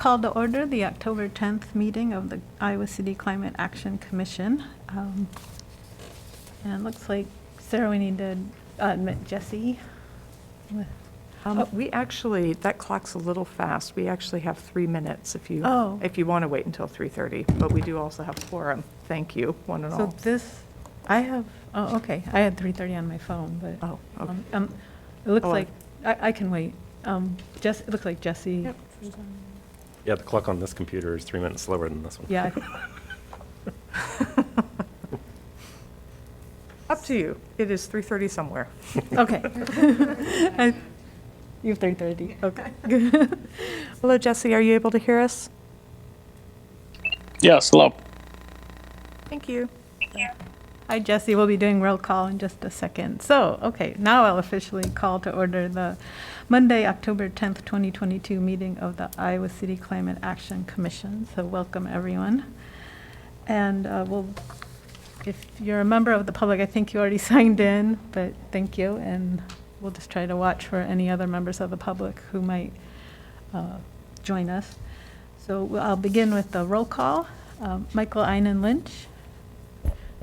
call to order the October 10th meeting of the Iowa City Climate Action Commission. And it looks like, Sarah, we need to admit Jesse. We actually, that clock's a little fast. We actually have 3 minutes if you want to wait until 3:30, but we do also have quorum. Thank you, one and all. So this, I have, okay, I had 3:30 on my phone, but. Oh, okay. It looks like, I can wait. It looks like Jesse. Yep. Yeah, the clock on this computer is 3 minutes slower than this one. Yeah. Up to you. It is 3:30 somewhere. Okay. You have 3:30, okay. Hello, Jesse, are you able to hear us? Yes, hello. Thank you. Hi, Jesse. We'll be doing roll call in just a second. So, okay, now I'll officially call to order the Monday, October 10th, 2022 meeting of the Iowa City Climate Action Commission. So welcome, everyone. And if you're a member of the public, I think you already signed in, but thank you. And we'll just try to watch for any other members of the public who might join us. So I'll begin with the roll call. Michael Einen Lynch.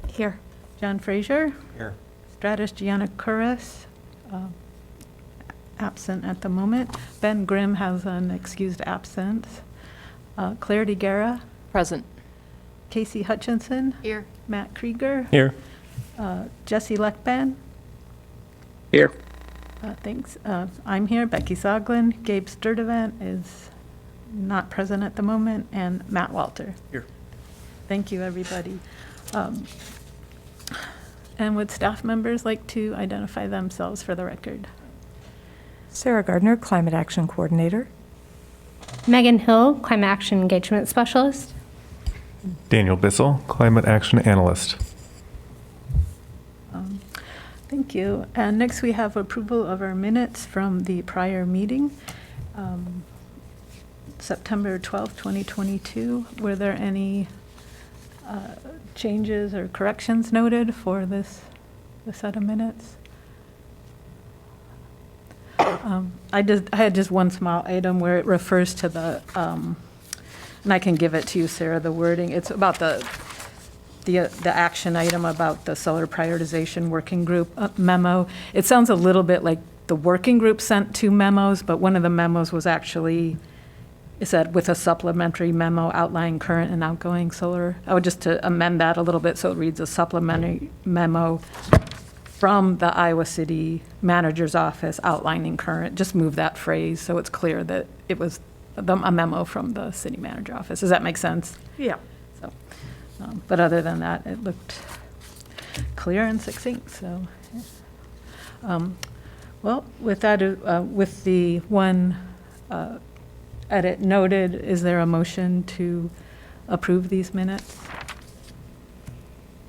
Here. John Frazier. Here. Stratus Gianna Curris, absent at the moment. Ben Grimm has an excused absence. Claire DeGuerra. Present. Casey Hutchinson. Here. Matt Krieger. Here. Jesse Leckban. Here. Thanks. I'm here. Becky Soglin. Gabe Sturdivant is not present at the moment. And Matt Walter. Here. Thank you, everybody. And would staff members like to identify themselves for the record? Sarah Gardner, Climate Action Coordinator. Megan Hill, Climate Action Engagement Specialist. Daniel Bissell, Climate Action Analyst. Thank you. And next we have approval of our minutes from the prior meeting, September 12th, 2022. Were there any changes or corrections noted for this set of minutes? I had just one small item where it refers to the, and I can give it to you, Sarah, the wording. It's about the action item about the solar prioritization working group memo. It sounds a little bit like the working group sent 2 memos, but one of the memos was actually, it said with a supplementary memo outlining current and outgoing solar. I would just to amend that a little bit so it reads a supplementary memo from the Iowa City Manager's Office outlining current. Just move that phrase so it's clear that it was a memo from the City Manager Office. Does that make sense? Yeah. So, but other than that, it looked clear and succinct. So, well, with that, with the one edit noted, is there a motion to approve these minutes?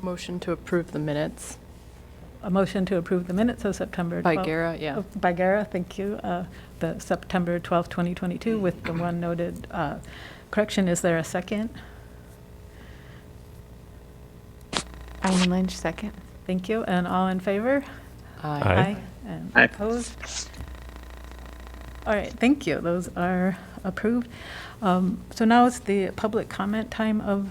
Motion to approve the minutes. A motion to approve the minutes of September 12th. By Gara, yeah. By Gara, thank you. The September 12th, 2022, with the one noted correction. Is there a second? Einen Lynch, second. Thank you. And all in favor? Aye. And Aye. opposed? All right, thank you. Those are approved. So now it's the public comment time of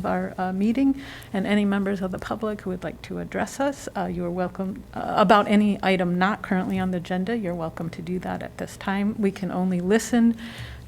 our meeting, and any members of the public who would like to address us, you are welcome. About any item not currently on the agenda, you're welcome to do that at this time. We can only listen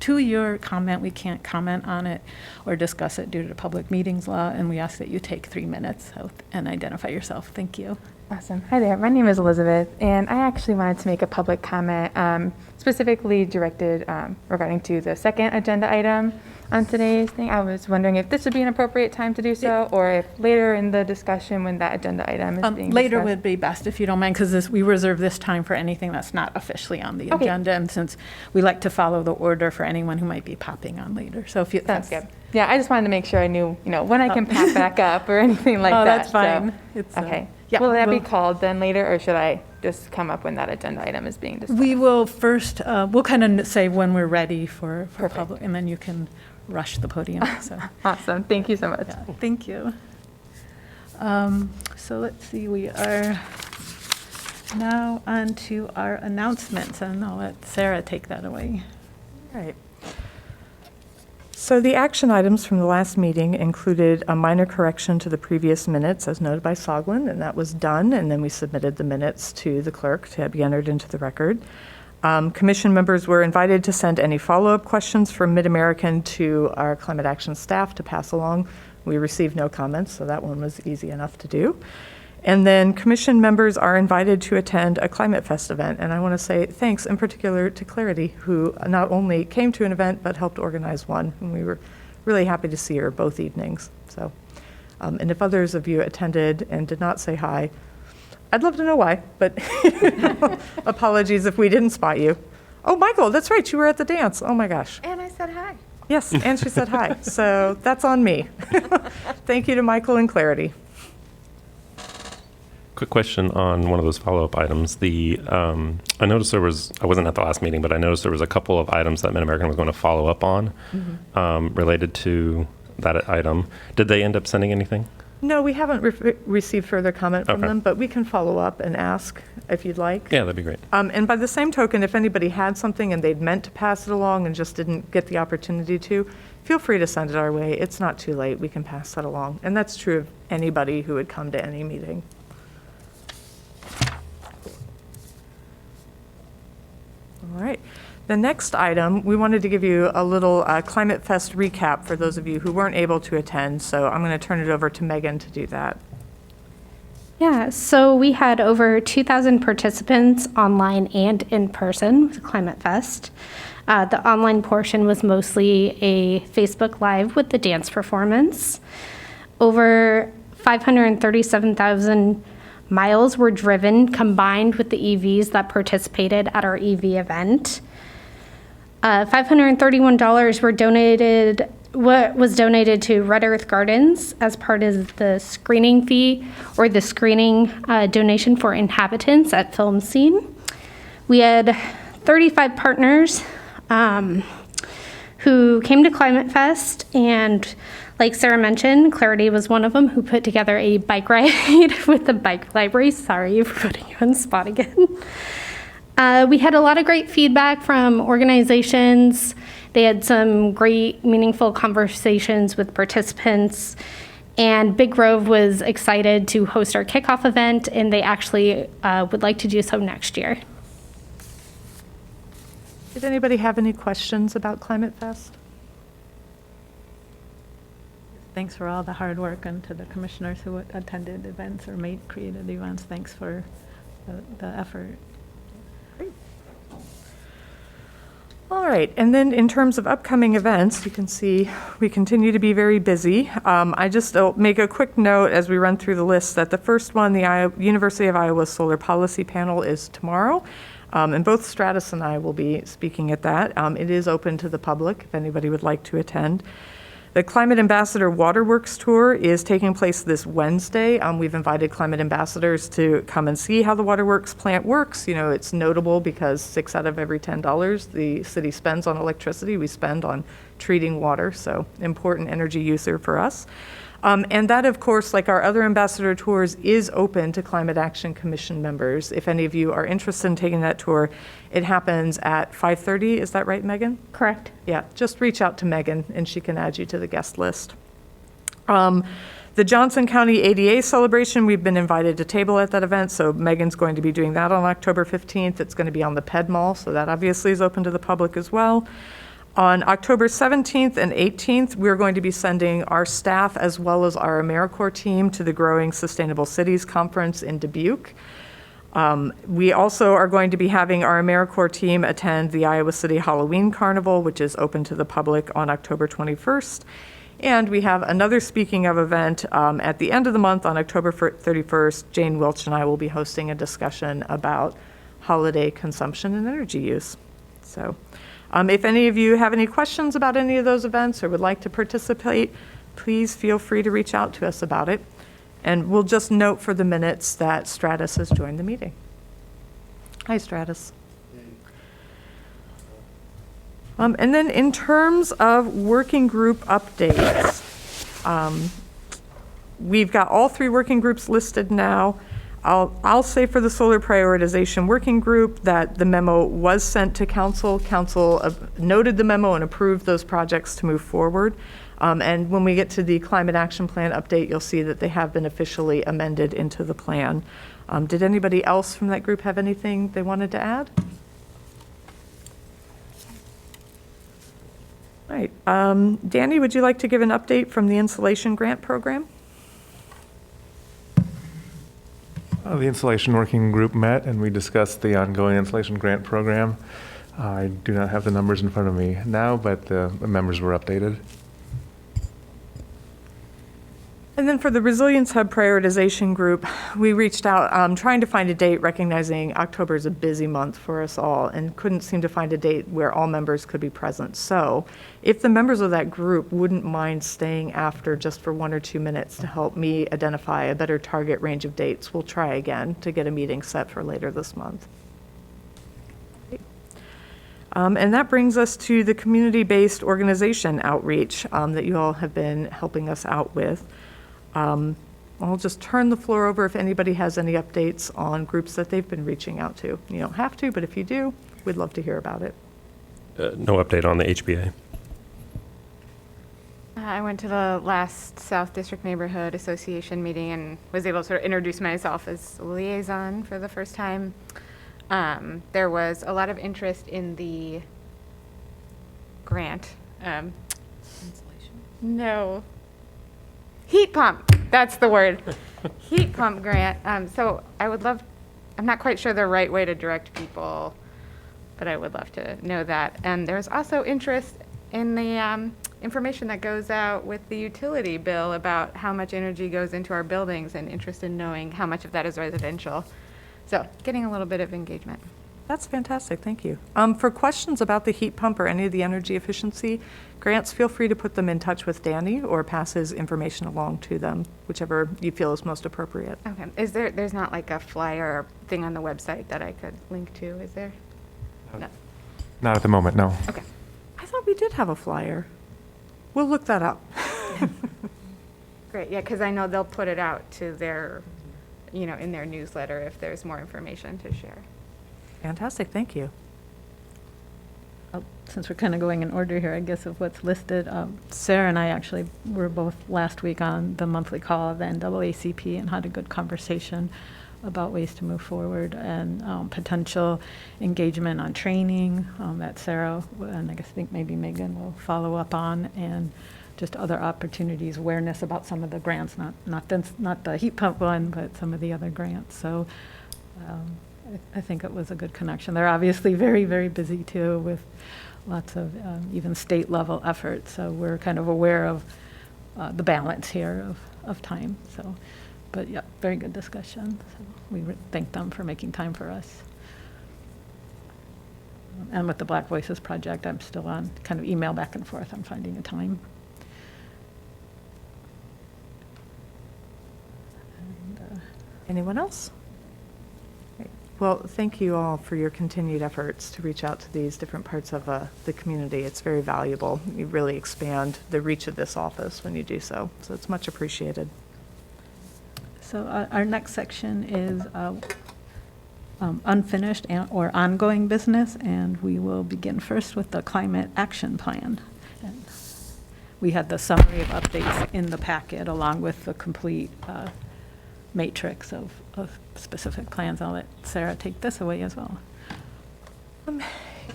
to your comment. We can't comment on it or discuss it due to public meetings law, and we ask that you take 3 minutes and identify yourself. Thank you. Awesome. Hi there. My name is Elizabeth, and I actually wanted to make a public comment specifically directed regarding to the second agenda item on today's thing. I was wondering if this would be an appropriate time to do so, or if later in the discussion when that agenda item is being Later discussed. would be best, if you don't mind, because we reserve this time for anything that's not officially on the Okay. agenda, and since we like to follow the order for anyone who might be popping on later. So if you, Sounds good. Yeah, I just wanted to make sure I knew, when I can pack back up or anything like Oh, that. that's fine. It's, Okay. yeah, Will that be we'll- called then later, or should I just come up when that agenda item is being discussed? We will first, we'll kind of say when we're ready for Perfect. public, and then you can rush the podium. So, Awesome. Thank you so much. yeah, thank you. So let's see, we are now on to our announcements, and I'll let Sarah take that away. Right. So the action items from the last meeting included a minor correction to the previous minutes as noted by Soglin, and that was done, and then we submitted the minutes to the clerk to be entered into the record. Commission members were invited to send any follow-up questions from Mid-American to our climate action staff to pass along. We received no comments, so that one was easy enough to do. And then commission members are invited to attend a Climate Fest event. And I want to say thanks in particular to Clarity, who not only came to an event, but helped organize one. And we were really happy to see her both evenings. So, and if others of you attended and did not say hi, I'd love to know why, but apologies if we didn't spot you. Oh, Michael, that's right. You were at the dance. Oh my gosh. And I said hi. Yes, and she said hi. So that's on me. Thank you to Michael and Clarity. Quick question on one of those follow-up items. I noticed I wasn't at the last meeting, but I noticed there was a couple of items that Mid-American was going to follow up on related to that item. Did they end up sending anything? No, we haven't received further comment from Okay. them, but we can follow up and ask if you'd like. Yeah, that'd be great. And by the same token, if anybody had something and they'd meant to pass it along and just didn't get the opportunity to, feel free to send it our way. It's not too late. We can pass that along. And that's true of anybody who would come to any meeting. All right. The next item, we wanted to give you a little Climate Fest recap for those of you who weren't able to attend. So I'm going to turn it over to Megan to do that. Yeah, so we had over 2,000 participants online and in person with Climate Fest. The online portion was mostly a Facebook Live with the dance performance. Over 537,000 miles were driven combined with the EVs that participated at our EV event. $531 was donated to Red Earth Gardens as part of the screening fee or the screening donation for inhabitants at Film Scene. We had 35 partners who came to Climate Fest, and like Sarah mentioned, Clarity was one of them who put together a bike ride with the bike library. Sorry for putting you on the spot again. We had a lot of great feedback from organizations. They had some great, meaningful conversations with participants. And Big Grove was excited to host our kickoff event, and they actually would like to do so next year. Did anybody have any questions about Climate Fest? Thanks for all the hard work, and to the commissioners who attended events or created events. Thanks for the effort. All right, and then in terms of upcoming events, you can see we continue to be very busy. I just make a quick note as we run through the list that the first one, the University of Iowa Solar Policy Panel, is tomorrow. And both Stratus and I will be speaking at that. It is open to the public if anybody would like to attend. The Climate Ambassador Waterworks Tour is taking place this Wednesday. We've invited climate ambassadors to come and see how the Waterworks plant works. You know, it's notable because 6 out of every $10 the city spends on electricity, we spend on treating water, so important energy user for us. And that, of course, like our other ambassador tours, is open to Climate Action Commission members. If any of you are interested in taking that tour, it happens at 5:30. Is that right, Megan? Correct. Yeah, just reach out to Megan and she can add you to the guest list. The Johnson County ADA celebration, we've been invited to table at that event, so Megan's going to be doing that on October 15th. It's going to be on the Ped Mall, so that obviously is open to the public as well. On October 17th and 18th, we're going to be sending our staff as well as our AmeriCorps team to the Growing Sustainable Cities Conference in Dubuque. We also are going to be having our AmeriCorps team attend the Iowa City Halloween Carnival, which is open to the public on October 21st. And we have another speaking of event at the end of the month on October 31st. Jane Wilch and I will be hosting a discussion about holiday consumption and energy use. So if any of you have any questions about any of those events or would like to participate, please feel free to reach out to us about it. And we'll just note for the minutes that Stratus has joined the meeting. Hi, Stratus. And then in terms of working group updates, we've got all 3 working groups listed now. I'll say for the solar prioritization working group that the memo was sent to council. Council noted the memo and approved those projects to move forward. And when we get to the climate action plan update, you'll see that they have been officially amended into the plan. Did anybody else from that group have anything they wanted to add? All right. Danny, would you like to give an update from the insulation grant program? The insulation working group met and we discussed the ongoing insulation grant program. I do not have the numbers in front of me now, but the members were updated. And then for the Resilience Hub prioritization group, we reached out trying to find a date, recognizing October is a busy month for us all, and couldn't seem to find a date where all members could be present. So if the members of that group wouldn't mind staying after just for 1 or 2 minutes to help me identify a better target range of dates, we'll try again to get a meeting set for later this month. And that brings us to the community-based organization outreach that you all have been helping us out with. I'll just turn the floor over if anybody has any updates on groups that they've been reaching out to. You don't have to, but if you do, we'd love to hear about it. No update on the HBA. I went to the last South District Neighborhood Association meeting and was able to sort of introduce myself as liaison for the first time. There was a lot of interest in the grant. No. Heat pump, that's the word. Heat pump grant. So I would love, I'm not quite sure the right way to direct people, but I would love to know that. And there's also interest in the information that goes out with the utility bill about how much energy goes into our buildings and interest in knowing how much of that is residential. So getting a little bit of engagement. That's fantastic, thank you. For questions about the heat pump or any of the energy efficiency grants, feel free to put them in touch with Danny or pass his information along to them, whichever you feel is most appropriate. Okay, there's not like a flyer or thing on the website that I could link to, is there? No. Not at the moment, no. Okay. I thought we did have a flyer. We'll look that up. Great, yeah, because I know they'll put it out to their, in their newsletter if there's more information to share. Fantastic, thank you. Since we're kind of going in order here, I guess, of what's listed, Sarah and I actually were both last week on the monthly call of the NAACP and had a good conversation about ways to move forward and potential engagement on training that Sarah, and I think maybe Megan will follow up on, and just other opportunities, awareness about some of the grants, not the heat pump one, but some of the other grants. So I think it was a good connection. They're obviously very, very busy too with lots of even state level efforts. So we're kind of aware of the balance here of time. So, but yeah, very good discussion. So we thank them for making time for us. And with the Black Voices Project, I'm still on kind of email back and forth. I'm finding a time. And, Anyone else? Great. Well, thank you all for your continued efforts to reach out to these different parts of the community. It's very valuable. You really expand the reach of this office when you do so. So it's much appreciated. So our next section is unfinished or ongoing business, and we will begin first with the climate action plan. And we had the summary of updates in the packet along with the complete matrix of specific plans. I'll let Sarah take this away as well.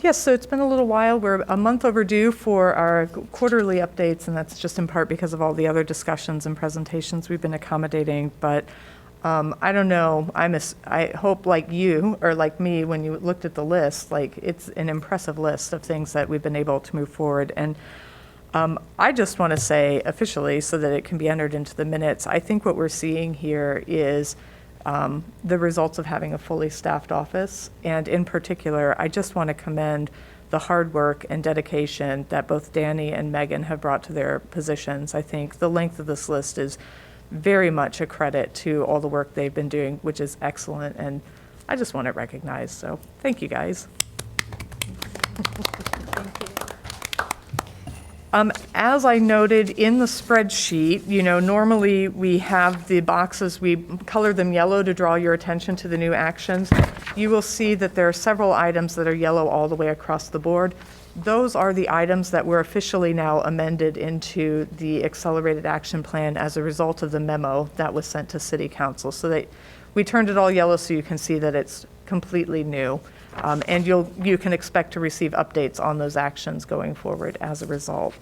Yes, so it's been a little while. We're a month overdue for our quarterly updates, and that's just in part because of all the other discussions and presentations we've been accommodating. But I don't know, I hope like you or like me, when you looked at the list, like it's an impressive list of things that we've been able to move forward. And I just want to say officially, so that it can be entered into the minutes, I think what we're seeing here is the results of having a fully staffed office. And in particular, I just want to commend the hard work and dedication that both Danny and Megan have brought to their positions. I think the length of this list is very much a credit to all the work they've been doing, which is excellent. And I just want it recognized. So thank you, guys. As I noted in the spreadsheet, normally we have the boxes, we color them yellow to draw your attention to the new actions. You will see that there are several items that are yellow all the way across the board. Those are the items that were officially now amended into the accelerated action plan as a result of the memo that was sent to City Council. So we turned it all yellow so you can see that it's completely new. And you can expect to receive updates on those actions going forward as a result.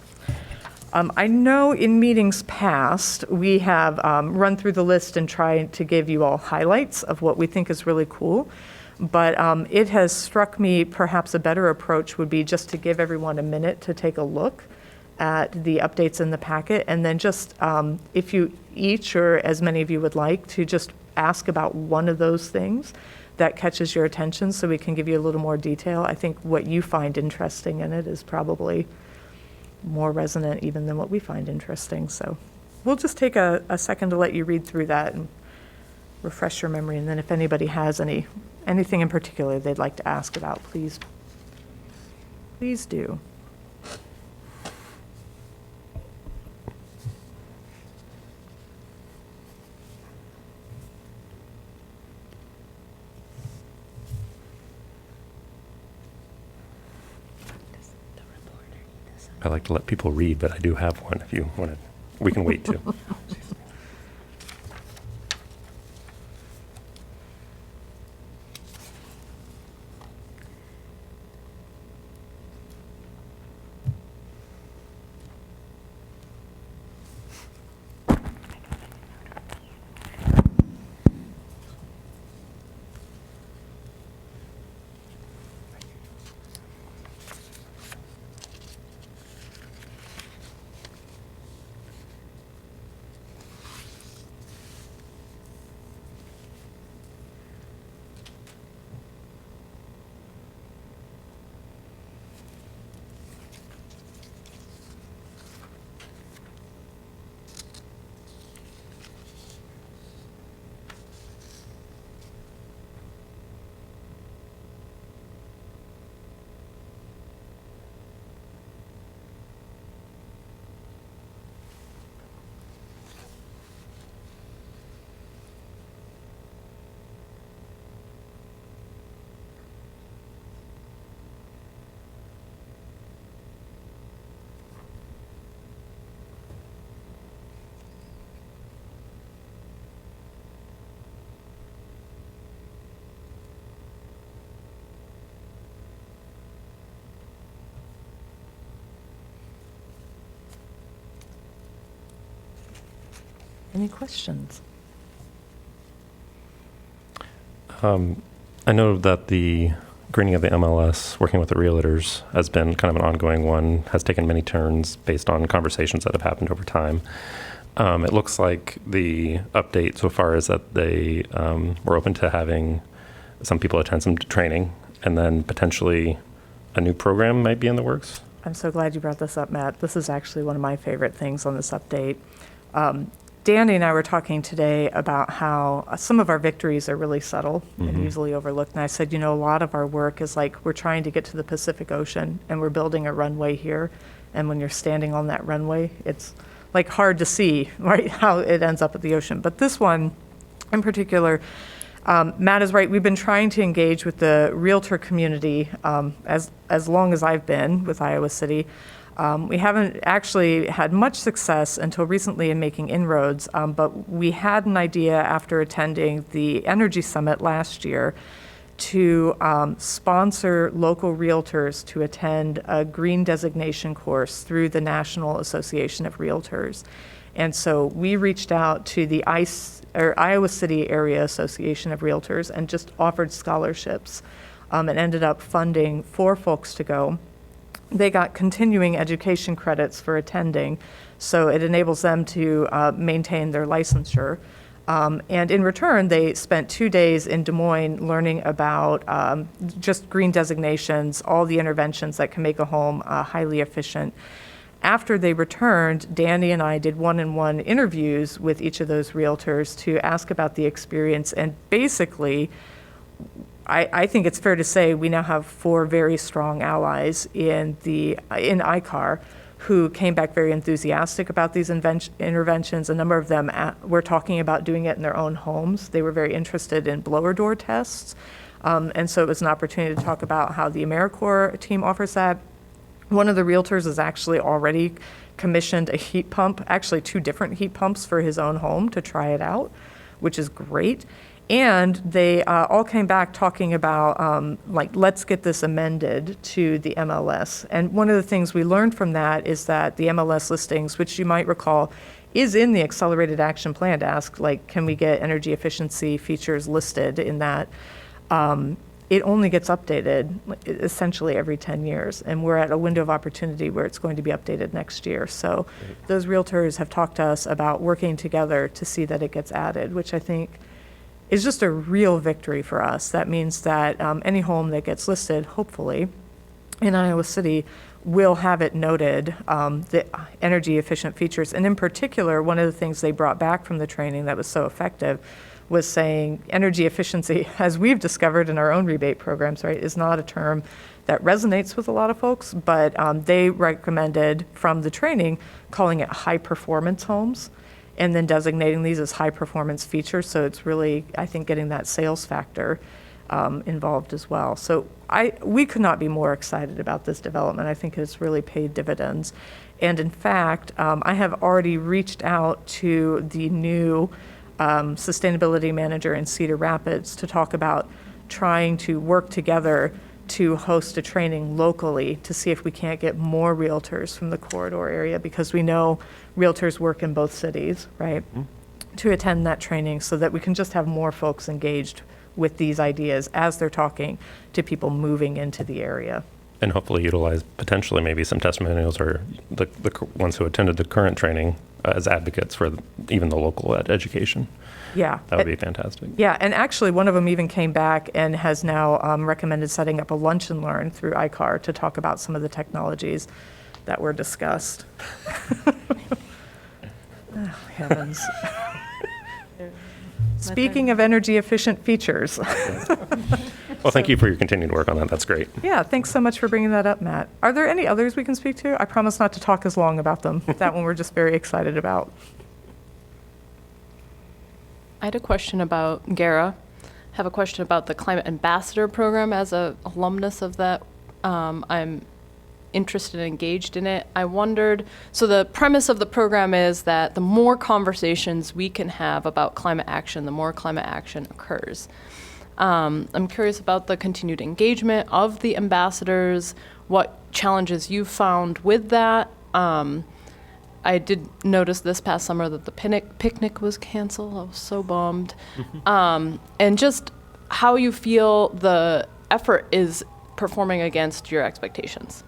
I know in meetings past, we have run through the list and tried to give you all highlights of what we think is really cool. But it has struck me perhaps a better approach would be just to give everyone a minute to take a look at the updates in the packet. And then just if you each, or as many of you would like, to just ask about one of those things that catches your attention so we can give you a little more detail. I think what you find interesting in it is probably more resonant even than what we find interesting. So we'll just take a second to let you read through that and refresh your memory. And then if anybody has anything in particular they'd like to ask about, please do. I like to let people read, but I do have one if you want to. We can wait too. Any questions? I know that the greening of the MLS, working with the realtors, has been kind of an ongoing one, has taken many turns based on conversations that have happened over time. It looks like the update so far is that they were open to having some people attend some training, and then potentially a new program might be in the works. I'm so glad you brought this up, Matt. This is actually one of my favorite things on this update. Danny and I were talking today about how some of our victories are really subtle and easily overlooked. And I said, a lot of our work is like we're trying to get to the Pacific Ocean and we're building a runway here. And when you're standing on that runway, it's like hard to see, right, how it ends up at the ocean. But this one in particular, Matt is right. We've been trying to engage with the realtor community as long as I've been with Iowa City. We haven't actually had much success until recently in making inroads, but we had an idea after attending the Energy Summit last year to sponsor local realtors to attend a green designation course through the National Association of Realtors. And so we reached out to the Iowa City Area Association of Realtors and just offered scholarships and ended up funding 4 folks to go. They got continuing education credits for attending, so it enables them to maintain their licensure. And in return, they spent 2 days in Des Moines learning about just green designations, all the interventions that can make a home highly efficient. After they returned, Danny and I did one-on-one interviews with each of those realtors to ask about the experience. And basically, I think it's fair to say we now have 4 very strong allies in ICAR who came back very enthusiastic about these interventions. A number of them were talking about doing it in their own homes. They were very interested in blower door tests. And so it was an opportunity to talk about how the AmeriCorps team offers that. One of the realtors has actually already commissioned a heat pump, actually 2 different heat pumps for his own home to try it out, which is great. And they all came back talking about, let's get this amended to the MLS. And one of the things we learned from that is that the MLS listings, which you might recall, is in the accelerated action plan to ask, can we get energy efficiency features listed in that? It only gets updated essentially every 10 years. And we're at a window of opportunity where it's going to be updated next year. So those realtors have talked to us about working together to see that it gets added, which I think is just a real victory for us. That means that any home that gets listed, hopefully, in Iowa City will have it noted, the energy efficient features. And in particular, one of the things they brought back from the training that was so effective was saying energy efficiency, as we've discovered in our own rebate programs, right, is not a term that resonates with a lot of folks, but they recommended from the training calling it high performance homes, and then designating these as high performance features. So it's really, I think, getting that sales factor involved as well. So we could not be more excited about this development. I think it's really paid dividends. And in fact, I have already reached out to the new sustainability manager in Cedar Rapids to talk about trying to work together to host a training locally to see if we can't get more realtors from the corridor area, because we know realtors work in both cities, right? To attend that training so that we can just have more folks engaged with these ideas as they're talking to people moving into the area. And hopefully utilize potentially maybe some testimonials or the ones who attended the current training as advocates for even the local education. Yeah. That would be fantastic. Yeah, and actually one of them even came back and has now recommended setting up a lunch and learn through ICAR to talk about some of the technologies that were discussed. Oh, heavens. Speaking of energy efficient features. Well, thank you for your continued work on that. That's great. Yeah, thanks so much for bringing that up, Matt. Are there any others we can speak to? I promise not to talk as long about them. That one we're just very excited about. I had a question about Gara. Have a question about the Climate Ambassador Program. As a alumnus of that, I'm interested and engaged in it. I wondered, so the premise of the program is that the more conversations we can have about climate action, the more climate action occurs. I'm curious about the continued engagement of the ambassadors, what challenges you found with that. I did notice this past summer that the picnic was canceled. I was so bummed. And just how you feel the effort is performing against your expectations.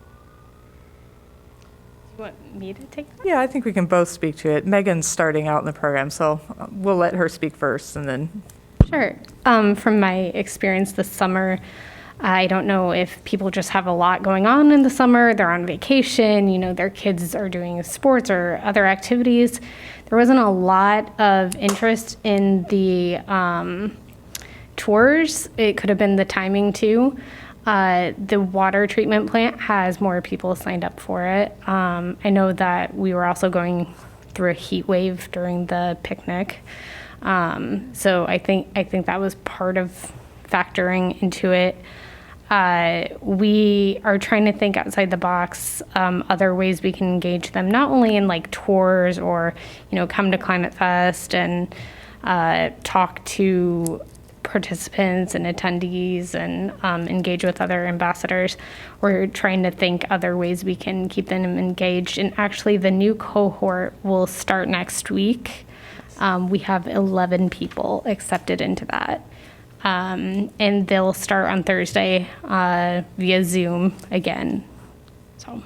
You want me to take that? Yeah, I think we can both speak to it. Megan's starting out in the program, so we'll let her speak first and then. Sure. From my experience this summer, I don't know if people just have a lot going on in the summer. They're on vacation, their kids are doing sports or other activities. There wasn't a lot of interest in the tours. It could have been the timing too. The water treatment plant has more people signed up for it. I know that we were also going through a heat wave during the picnic. So I think that was part of factoring into it. We are trying to think outside the box, other ways we can engage them, not only in like tours or, come to Climate Fest and talk to participants and attendees and engage with other ambassadors. We're trying to think other ways we can keep them engaged. And actually the new cohort will start next week. We have 11 people accepted into that. And they'll start on Thursday via Zoom again. So.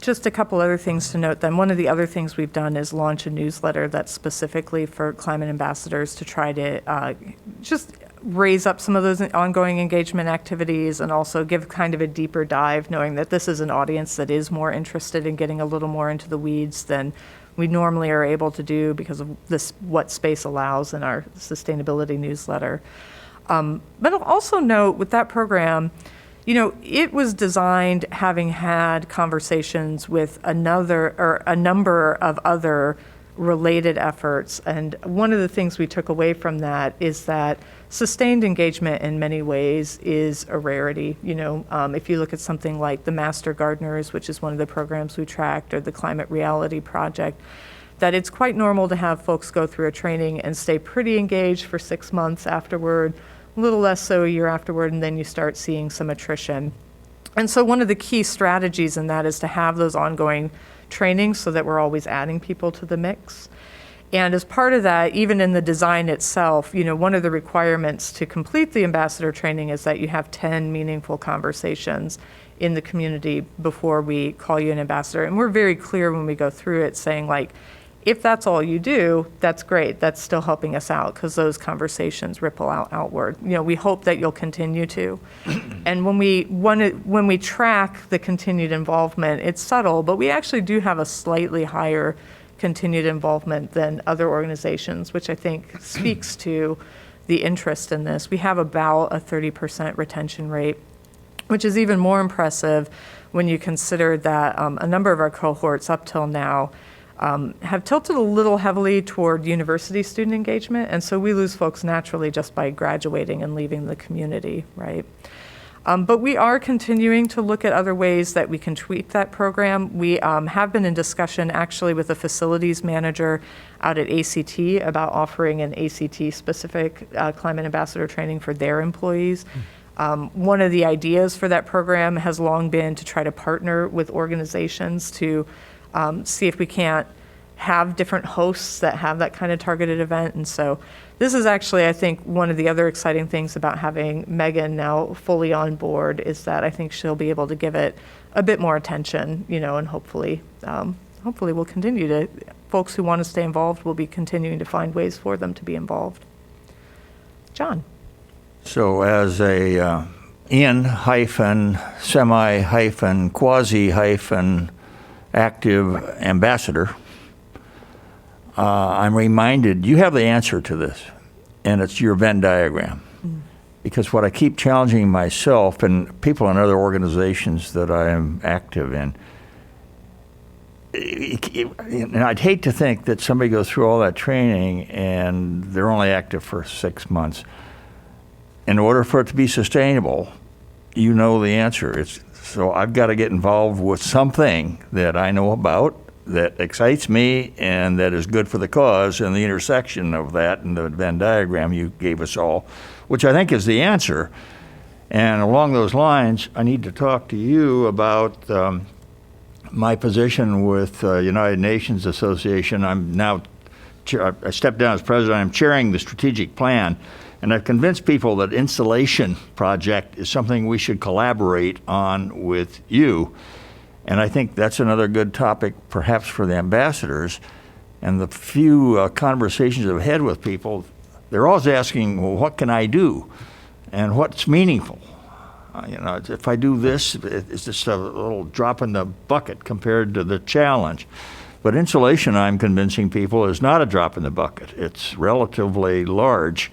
Just a couple other things to note then. One of the other things we've done is launch a newsletter that's specifically for climate ambassadors to try to just raise up some of those ongoing engagement activities and also give kind of a deeper dive, knowing that this is an audience that is more interested in getting a little more into the weeds than we normally are able to do because of this, what space allows in our sustainability newsletter. But I'll also note with that program, it was designed having had conversations with a number of other related efforts. And one of the things we took away from that is that sustained engagement in many ways is a rarity. If you look at something like the Master Gardeners, which is one of the programs we tracked, or the Climate Reality Project, that it's quite normal to have folks go through a training and stay pretty engaged for 6 months afterward, a little less so a year afterward, and then you start seeing some attrition. And so one of the key strategies in that is to have those ongoing trainings so that we're always adding people to the mix. And as part of that, even in the design itself, one of the requirements to complete the ambassador training is that you have 10 meaningful conversations in the community before we call you an ambassador. And we're very clear when we go through it saying, like, if that's all you do, that's great. That's still helping us out because those conversations ripple outward. We hope that you'll continue to. And when we track the continued involvement, it's subtle, but we actually do have a slightly higher continued involvement than other organizations, which I think speaks to the interest in this. We have about a 30% retention rate, which is even more impressive when you consider that a number of our cohorts up till now have tilted a little heavily toward university student engagement, and so we lose folks naturally just by graduating and leaving the community, right? But we are continuing to look at other ways that we can tweak that program. We have been in discussion actually with a facilities manager out at ACT about offering an ACT-specific climate ambassador training for their employees. One of the ideas for that program has long been to try to partner with organizations to see if we can't have different hosts that have that kind of targeted event. And so this is actually, I think, one of the other exciting things about having Megan now fully on board is that I think she'll be able to give it a bit more attention, and hopefully we'll continue to, folks who want to stay involved will be continuing to find ways for them to be involved. John. So as a in-semi-quasi-active ambassador, I'm reminded you have the answer to this, and it's your Venn diagram. Because what I keep challenging myself and people in other organizations that I am active in, and I'd hate to think that somebody goes through all that training and they're only active for 6 months. In order for it to be sustainable, you know the answer. So I've got to get involved with something that I know about, that excites me, and that is good for the cause, and the intersection of that and the Venn diagram you gave us all, which I think is the answer. And along those lines, I need to talk to you about my position with United Nations Association. I'm now, I stepped down as president. I'm chairing the strategic plan. And I've convinced people that installation project is something we should collaborate on with you. And I think that's another good topic perhaps for the ambassadors. And the few conversations I've had with people, they're always asking, well, what can I do? And what's meaningful? If I do this, it's just a little drop in the bucket compared to the challenge. But insulation, I'm convincing people, is not a drop in the bucket. It's relatively large.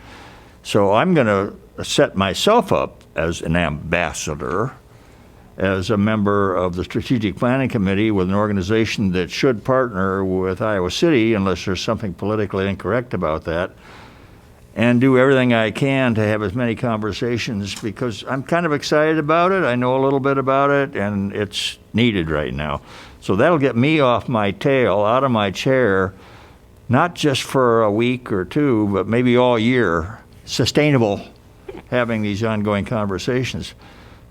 So I'm going to set myself up as an ambassador, as a member of the Strategic Planning Committee with an organization that should partner with Iowa City, unless there's something politically incorrect about that, and do everything I can to have as many conversations, because I'm kind of excited about it. I know a little bit about it, and it's needed right now. So that'll get me off my tail, out of my chair, not just for a week or two, but maybe all year. Sustainable, having these ongoing conversations.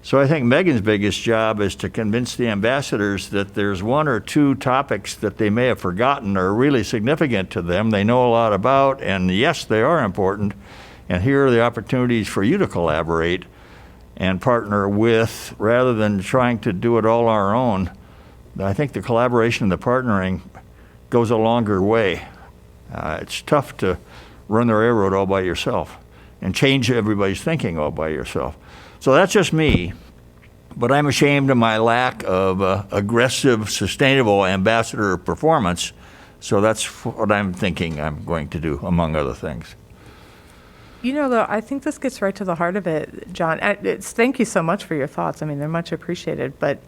So I think Megan's biggest job is to convince the ambassadors that there's one or two topics that they may have forgotten are really significant to them, they know a lot about, and yes, they are important, and here are the opportunities for you to collaborate and partner with, rather than trying to do it all on our own. I think the collaboration and the partnering goes a longer way. It's tough to run the railroad all by yourself and change everybody's thinking all by yourself. So that's just me, but I'm ashamed of my lack of aggressive, sustainable ambassador performance. So that's what I'm thinking I'm going to do, among other things. Though, I think this gets right to the heart of it, John. Thank you so much for your thoughts. I mean, they're much appreciated, but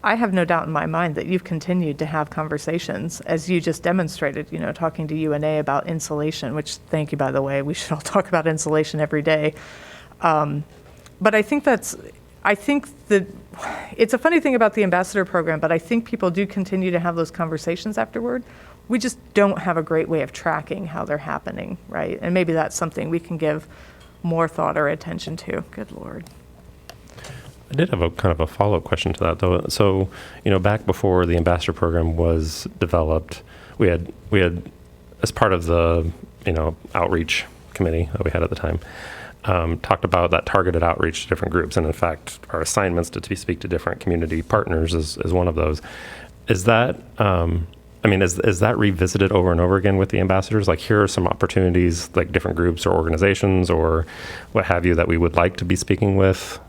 I have no doubt in my mind that you've continued to have conversations, as you just demonstrated, talking to UNA about insulation, which, thank you, by the way, we should all talk about insulation every day. But I think that it's a funny thing about the ambassador program, but I think people do continue to have those conversations afterward. We just don't have a great way of tracking how they're happening, right? And maybe that's something we can give more thought or attention to. Good Lord. I did have a kind of a follow-up question to that, though. So, back before the ambassador program was developed, we had as part of the, outreach committee that we had at the time, talked about that targeted outreach to different groups. And in fact, our assignments to speak to different community partners is one of those. Is that, is that revisited over and over again with the ambassadors? Like, here are some opportunities, like different groups or organizations or what have you, that we would like to be speaking with,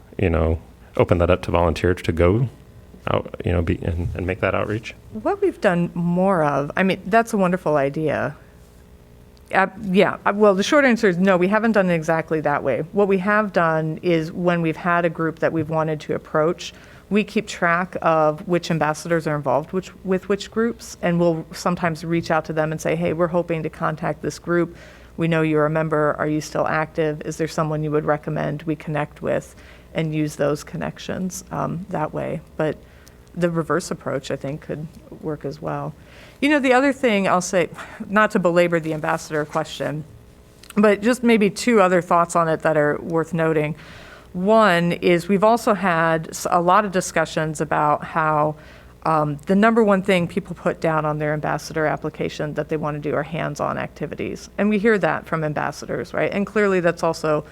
open that up to volunteers to go out, and make that outreach? What we've done more of, that's a wonderful idea. Well, the short answer is no, we haven't done it exactly that way. What we have done is when we've had a group that we've wanted to approach, we keep track of which ambassadors are involved with which groups, and we'll sometimes reach out to them and say, hey, we're hoping to contact this group. We know you're a member. Are you still active? Is there someone you would recommend we connect with? And use those connections that way. But the reverse approach, I think, could work as well. The other thing I'll say, not to belabor the ambassador question, but just maybe two other thoughts on it that are worth noting. One is we've also had a lot of discussions about how the number one thing people put down on their ambassador application that they want to do are hands-on activities. And we hear that from ambassadors, right? And clearly that's also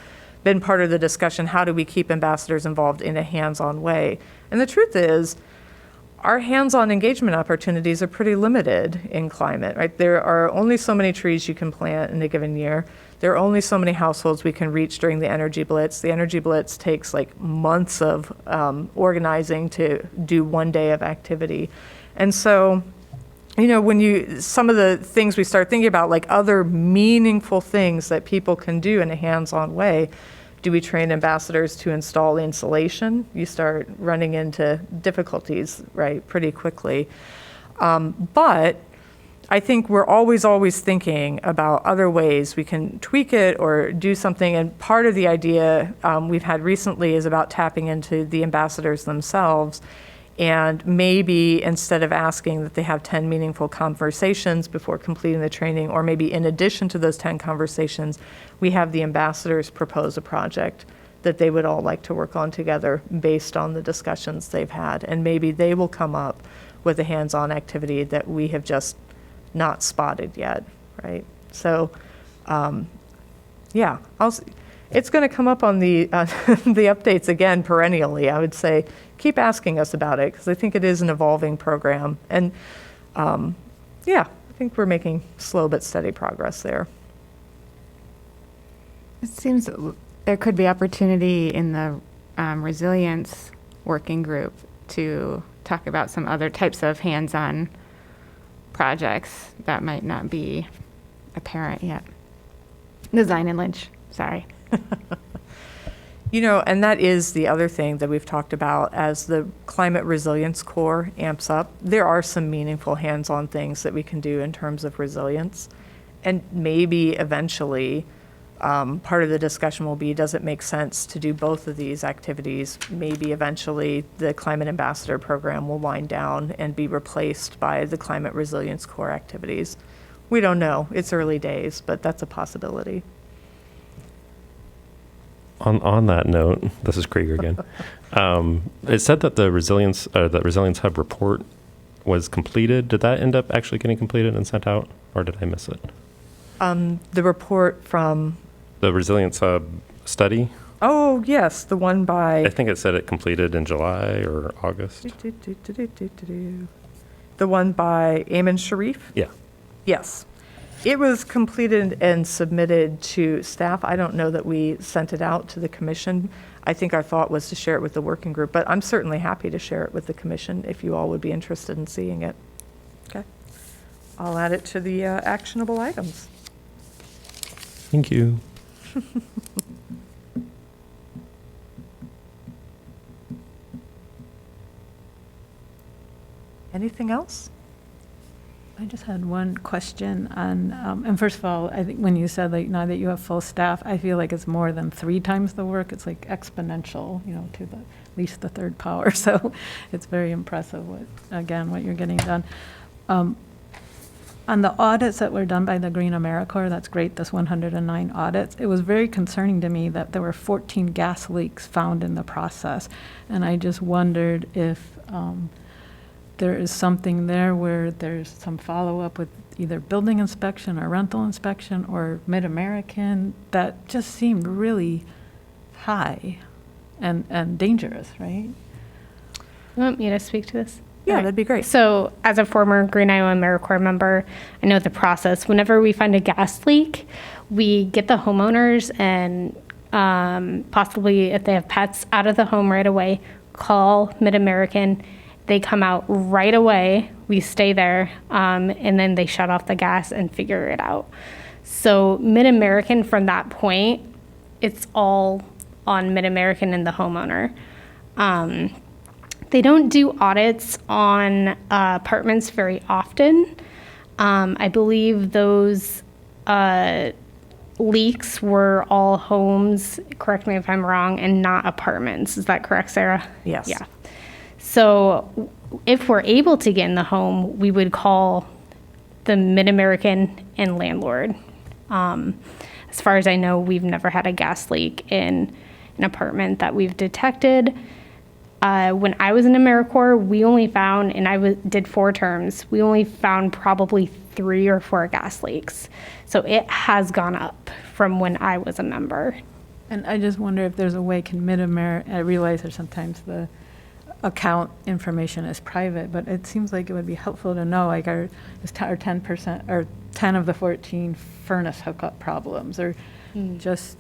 been part of the discussion. How do we keep ambassadors involved in a hands-on way? And the truth is, our hands-on engagement opportunities are pretty limited in climate, right? There are only so many trees you can plant in a given year. There are only so many households we can reach during the energy blitz. The energy blitz takes like months of organizing to do one day of activity. And so, some of the things we start thinking about, like other meaningful things that people can do in a hands-on way. Do we train ambassadors to install insulation? You start running into difficulties, right, pretty quickly. But I think we're always thinking about other ways we can tweak it or do something. And part of the idea we've had recently is about tapping into the ambassadors themselves. And maybe instead of asking that they have 10 meaningful conversations before completing the training, or maybe in addition to those 10 conversations, we have the ambassadors propose a project that they would all like to work on together based on the discussions they've had. And maybe they will come up with a hands-on activity that we have just not spotted yet, right? So, it's going to come up on the the updates again perennially. I would say keep asking us about it because I think it is an evolving program. And I think we're making slow but steady progress there. It seems there could be opportunity in the resilience working group to talk about some other types of hands-on projects that might not be apparent yet. Design and Lynch, sorry. And that is the other thing that we've talked about as the Climate Resilience Corps amps up. There are some meaningful hands-on things that we can do in terms of resilience. And maybe eventually part of the discussion will be, does it make sense to do both of these activities? Maybe eventually the Climate Ambassador program will wind down and be replaced by the Climate Resilience Corps activities. We don't know. It's early days, but that's a possibility. On that note, this is Krieger again. It said that the Resilience Hub report was completed. Did that end up actually getting completed and sent out, or did I miss it? The report from the Resilience Hub study. Oh yes, the one by. I think it said it completed in July or August. The one by Ayman Sharif. Yeah. Yes. It was completed and submitted to staff. I don't know that we sent it out to the commission. I think our thought was to share it with the working group, but I'm certainly happy to share it with the commission if you all would be interested in seeing it. Okay. I'll add it to the actionable items. Thank you. Anything else? I just had one question on, and first of all, I think when you said like now that you have full staff, I feel like it's more than 3 times the work. It's like exponential, to the at least the third power. So it's very impressive what you're getting done. On the audits that were done by the Green AmeriCorps, that's great, this 109 audits, it was very concerning to me that there were 14 gas leaks found in the process. And I just wondered if there is something there where there's some follow-up with either building inspection or rental inspection or Mid-American that just seemed really high and dangerous, right? You want me to speak to this? Yeah, that'd be great. So as a former Green Iowa AmeriCorps member, I know the process. Whenever we find a gas leak, we get the homeowners and possibly if they have pets out of the home right away, call Mid-American. They come out right away. We stay there, and then they shut off the gas and figure it out. So Mid-American, from that point, it's all on Mid-American and the homeowner. They don't do audits on apartments very often. I believe those leaks were all homes, correct me if I'm wrong, and not apartments. Is that correct, Sarah? Yes. Yeah. So if we're able to get in the home, we would call the Mid-American and landlord. As far as I know, we've never had a gas leak in an apartment that we've detected. When I was in AmeriCorps, we only found, and I did 4 terms, we only found probably 3 or 4 gas leaks. So it has gone up from when I was a member. And I just wonder if there's a way can Mid-American, I realize there's sometimes the account information is private, but it seems like it would be helpful to know, like, are 10% or 10 of the 14 furnace hookup problems, or just,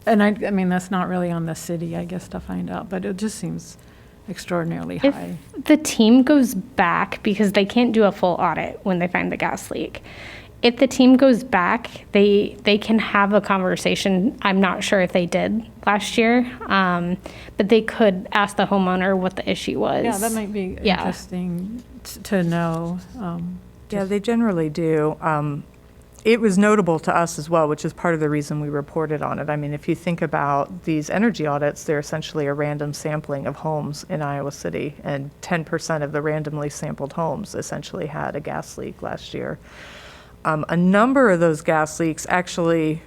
and I mean, that's not really on the city, I guess, to find out, but it just seems extraordinarily high. If the team goes back, because they can't do a full audit when they find the gas leak, if the team goes back, they can have a conversation. I'm not sure if they did last year, but they could ask the homeowner what the issue was. Yeah, that might be interesting to know. Yeah, they generally do. It was notable to us as well, which is part of the reason we reported on it. I mean, if you think about these energy audits, they're essentially a random sampling of homes in Iowa City, and 10% of the randomly sampled homes essentially had a gas leak last year. A number of those gas leaks actually,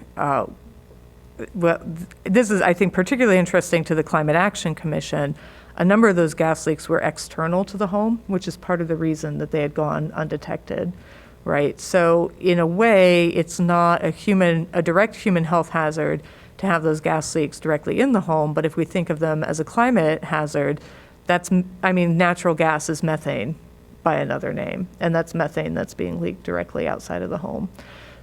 this is, I think, particularly interesting to the Climate Action Commission. A number of those gas leaks were external to the home, which is part of the reason that they had gone undetected, right? So in a way, it's not a direct human health hazard to have those gas leaks directly in the home, but if we think of them as a climate hazard, natural gas is methane by another name, and that's methane that's being leaked directly outside of the home.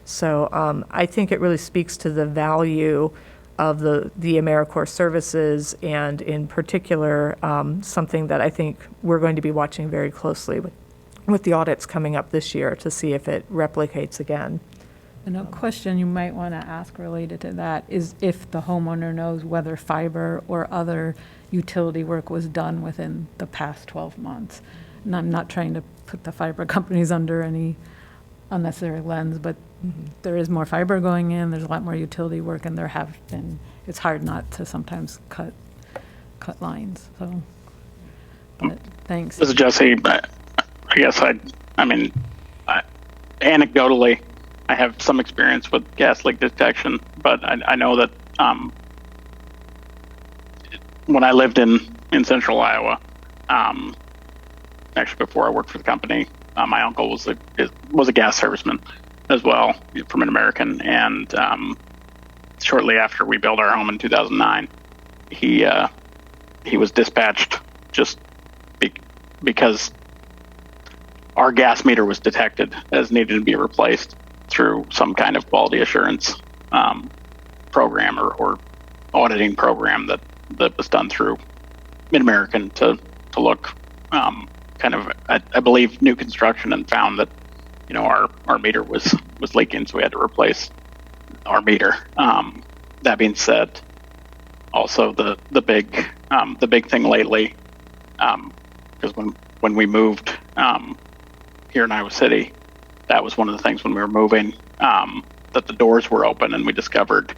So I think it really speaks to the value of the AmeriCorps services, and in particular, something that I think we're going to be watching very closely with the audits coming up this year to see if it replicates again. And a question you might want to ask related to that is if the homeowner knows whether fiber or other utility work was done within the past 12 months. And I'm not trying to put the fiber companies under any unnecessary lens, but there is more fiber going in, there's a lot more utility work, and there have been, it's hard not to sometimes cut lines, so, but thanks. This is Jesse. I guess anecdotally, I have some experience with gas leak detection, but I know that when I lived in central Iowa, actually before I worked for the company, my uncle was a gas serviceman as well from Mid-American, and shortly after we built our home in 2009, he was dispatched just because our gas meter was detected as needed to be replaced through some kind of quality assurance program or auditing program that was done through Mid-American to look kind of, I believe, new construction, and found that our meter was leaking, so we had to replace our meter. That being said, also the big thing lately, because when we moved here in Iowa City, that was one of the things when we were moving, that the doors were open, and we discovered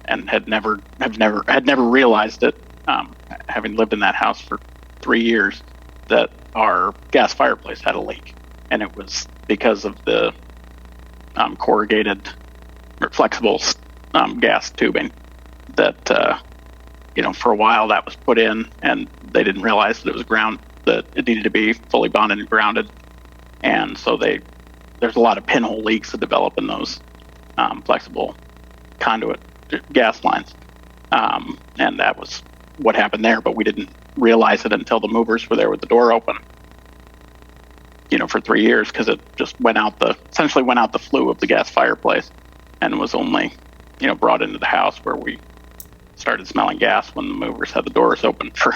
and had never realized it, having lived in that house for 3 years, that our gas fireplace had a leak, and it was because of the corrugated or flexible gas tubing that for a while that was put in, and they didn't realize that it needed to be fully bonded and grounded, and so there's a lot of pinhole leaks that develop in those flexible conduit gas lines, and that was what happened there. But we didn't realize it until the movers were there with the door open, for 3 years, because it just essentially went out the flue of the gas fireplace, and was only brought into the house where we started smelling gas when the movers had the doors open for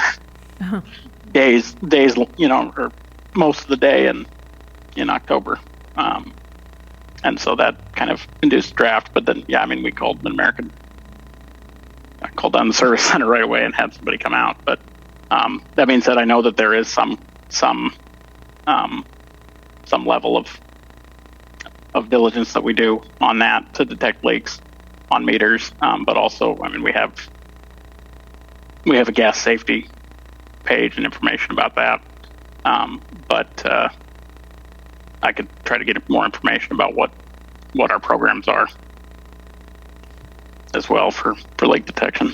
days, or most of the day in October. And so that kind of induced draft. But then, we called Mid-American. I called down the service center right away and had somebody come out. But that being said, I know that there is some level of diligence that we do on that to detect leaks on meters. But also, we have a gas safety page and information about that. But I could try to get more information about what our programs are as well for leak detection.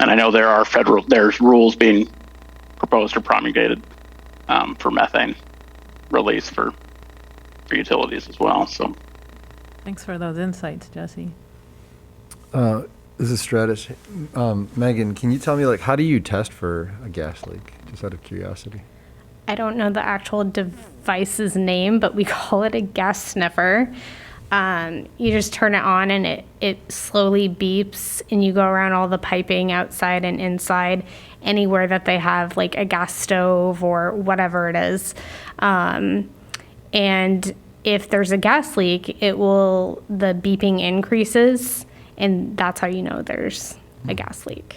And I know there's rules being proposed or promulgated for methane release for utilities as well. So Thanks for those insights, Jesse. This is Stratus. Megan, can you tell me, how do you test for a gas leak, just out of curiosity? I don't know the actual device's name, but we call it a gas sniffer. You just turn it on and it slowly beeps, and you go around all the piping outside and inside, anywhere that they have a gas stove or whatever it is. And if there's a gas leak, the beeping increases, and that's how you know there's a gas leak.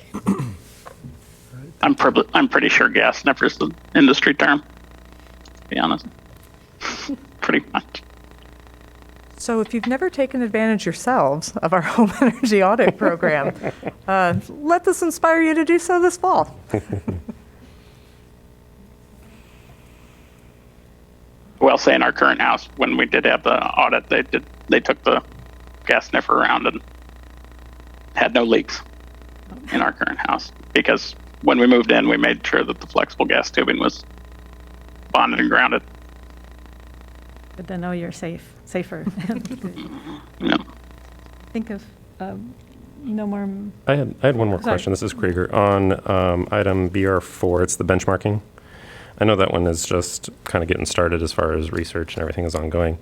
I'm pretty sure gas sniffer is the industry term, to be honest. Pretty much. So if you've never taken advantage yourselves of our home energy audit program, let this inspire you to do so this fall. Well, say in our current house, when we did have the audit, they took the gas sniffer around and had no leaks in our current house, because when we moved in, we made sure that the flexible gas tubing was bonded and grounded. Good to know you're safer. Yeah. Think of no more. I had one more Sorry. question. This is Krieger. On item BR4, it's the benchmarking. I know that one is just kind of getting started as far as research and everything is ongoing.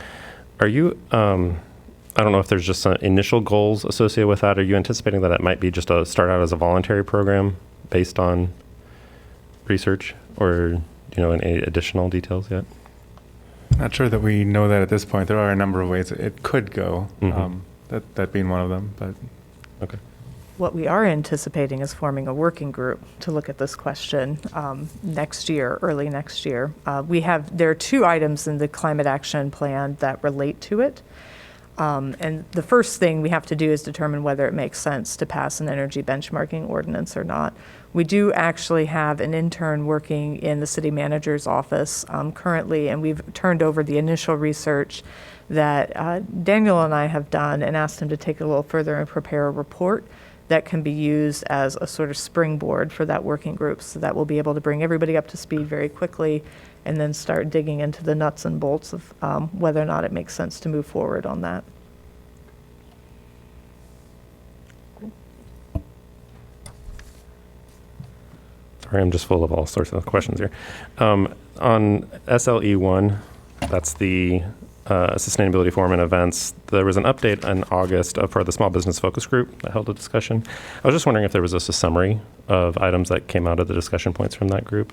Are you, I don't know if there's just some initial goals associated with that. Are you anticipating that it might be just start out as a voluntary program based on research, or do you know any additional details yet? Not sure that we know that at this point. There are a number of ways it could go, that being one of them. But Okay. What we are anticipating is forming a working group to look at this question next year, early next year. There are 2 items in the climate action plan that relate to it. And the first thing we have to do is determine whether it makes sense to pass an energy benchmarking ordinance or not. We do actually have an intern working in the city manager's office currently, and we've turned over the initial research that Daniel and I have done and asked him to take a little further and prepare a report that can be used as a sort of springboard for that working group, so that we'll be able to bring everybody up to speed very quickly and then start digging into the nuts and bolts of whether or not it makes sense to move forward on that. Sorry, I'm just full of all sorts of questions here. On SLE1, that's the Sustainability Forum and Events. There was an update in August for the Small Business Focus Group that held a discussion. I was just wondering if there was just a summary of items that came out of the discussion points from that group.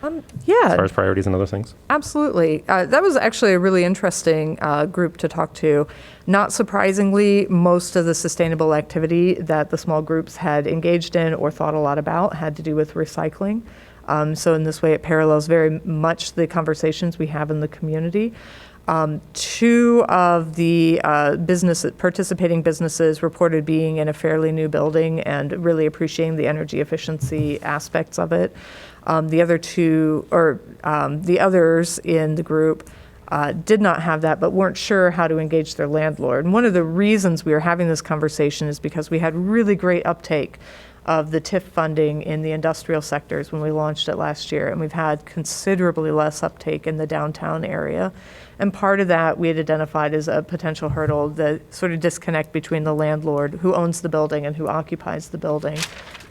Yeah. as far as priorities and other things? Absolutely. That was actually a really interesting group to talk to. Not surprisingly, most of the sustainable activity that the small groups had engaged in or thought a lot about had to do with recycling. So in this way, it parallels very much the conversations we have in the community. Two of the participating businesses reported being in a fairly new building and really appreciating the energy efficiency aspects of it. The other two, or the others in the group, did not have that, but weren't sure how to engage their landlord. And one of the reasons we are having this conversation is because we had really great uptake of the TIF funding in the industrial sectors when we launched it last year, and we've had considerably less uptake in the downtown area. And part of that we had identified as a potential hurdle, the sort of disconnect between the landlord who owns the building and who occupies the building.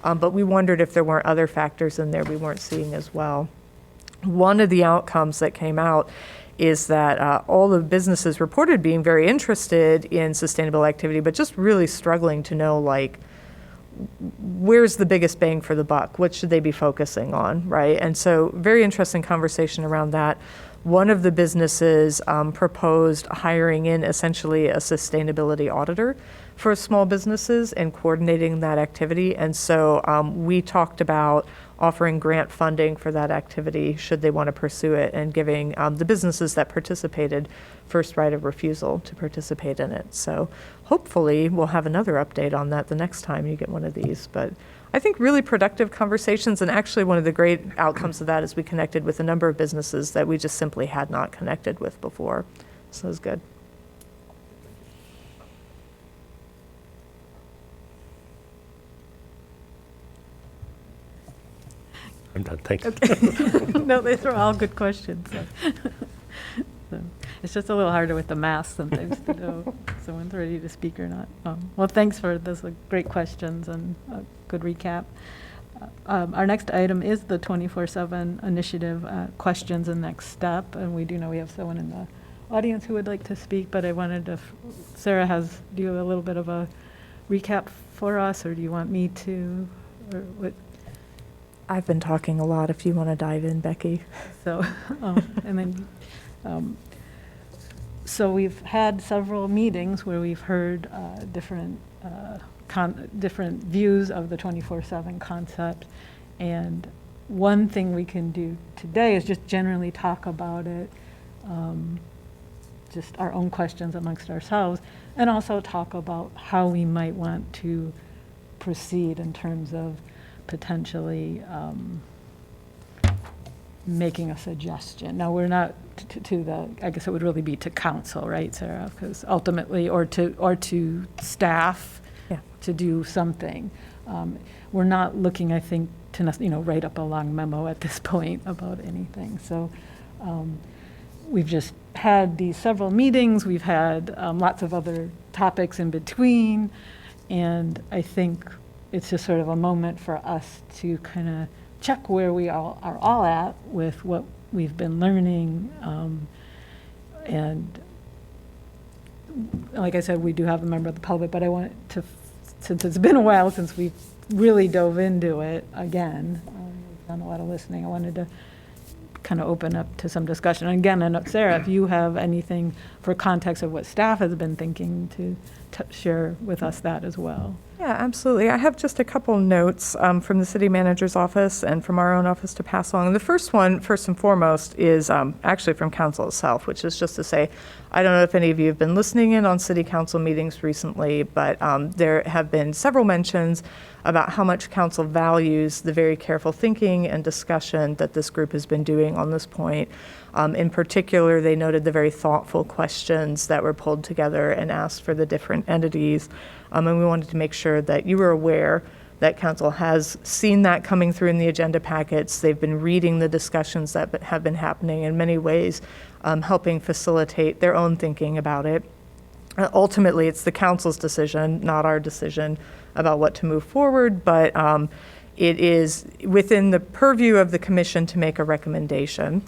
But we wondered if there weren't other factors in there we weren't seeing as well. One of the outcomes that came out is that all the businesses reported being very interested in sustainable activity, but just really struggling to know, like, where's the biggest bang for the buck? What should they be focusing on, right? And so very interesting conversation around that. One of the businesses proposed hiring in essentially a sustainability auditor for small businesses and coordinating that activity. And so we talked about offering grant funding for that activity should they want to pursue it, and giving the businesses that participated first right of refusal to participate in it. So hopefully we'll have another update on that the next time you get one of these. But I think really productive conversations, and actually one of the great outcomes of that is we connected with a number of businesses that we just simply had not connected with before. So it was good. I'm done. Thanks. Okay. No, these are all good questions. So it's just a little harder with the math sometimes to know if someone's ready to speak or not. Well, thanks for those great questions and a good recap. Our next item is the 24/7 initiative questions and next step. And we do know we have someone in the audience who would like to speak, but I wanted to, Sarah do you have a little bit of a recap for us, or do you want me to, or what? I've been talking a lot if you want to dive in, Becky. So, and then, so we've had several meetings where we've heard different views of the 24/7 concept. And one thing we can do today is just generally talk about it, just our own questions amongst ourselves, and also talk about how we might want to proceed in terms of potentially making a suggestion. Now, we're not to the, I guess it would really be to council, right, Sarah? Because ultimately, or to staff, yeah, to do something. We're not looking, I think, to write up a long memo at this point about anything. So we've just had these several meetings. We've had lots of other topics in between, and I think it's just sort of a moment for us to kind of check where we all are all at with what we've been learning. And like I said, we do have a member of the public, but I want to, since it's been a while since we've really dove into it again, we've done a lot of listening, I wanted to kind of open up to some discussion. And again, and Sarah, if you have anything for context of what staff has been thinking to share with us that as well. Yeah, absolutely. I have just a couple notes from the city manager's office and from our own office to pass along. And the first one, first and foremost, is actually from council itself, which is just to say, I don't know if any of you have been listening in on city council meetings recently, but there have been several mentions about how much council values the very careful thinking and discussion that this group has been doing on this point. In particular, they noted the very thoughtful questions that were pulled together and asked for the different entities. And we wanted to make sure that you were aware that council has seen that coming through in the agenda packets. They've been reading the discussions that have been happening in many ways, helping facilitate their own thinking about it. Ultimately, it's the council's decision, not our decision, about what to move forward, but it is within the purview of the commission to make a recommendation.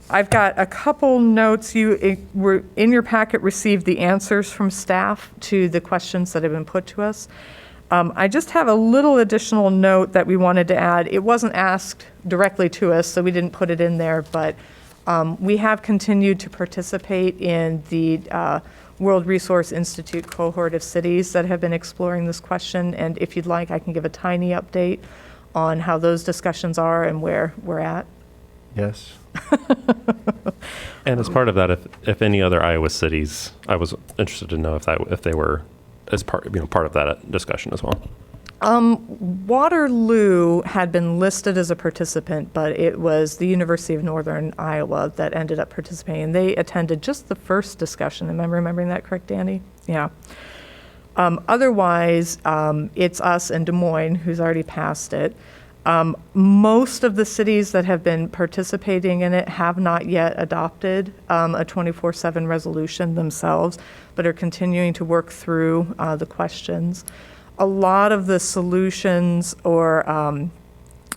I've got a couple notes. You were in your packet received the answers from staff to the questions that have been put to us. I just have a little additional note that we wanted to add. It wasn't asked directly to us, so we didn't put it in there, but we have continued to participate in the World Resource Institute cohort of cities that have been exploring this question. And if you'd like, I can give a tiny update on how those discussions are and where we're at. Yes. And as part of that, if any other Iowa cities, I was interested to know if they were as part of that discussion as well. Waterloo had been listed as a participant, but it was the University of Northern Iowa that ended up participating. They attended just the first discussion. Am I remembering that correct, Danny? Yeah. Otherwise, it's us and Des Moines, who's already passed it. Most of the cities that have been participating in it have not yet adopted a 24/7 resolution themselves, but are continuing to work through the questions. A lot of the solutions or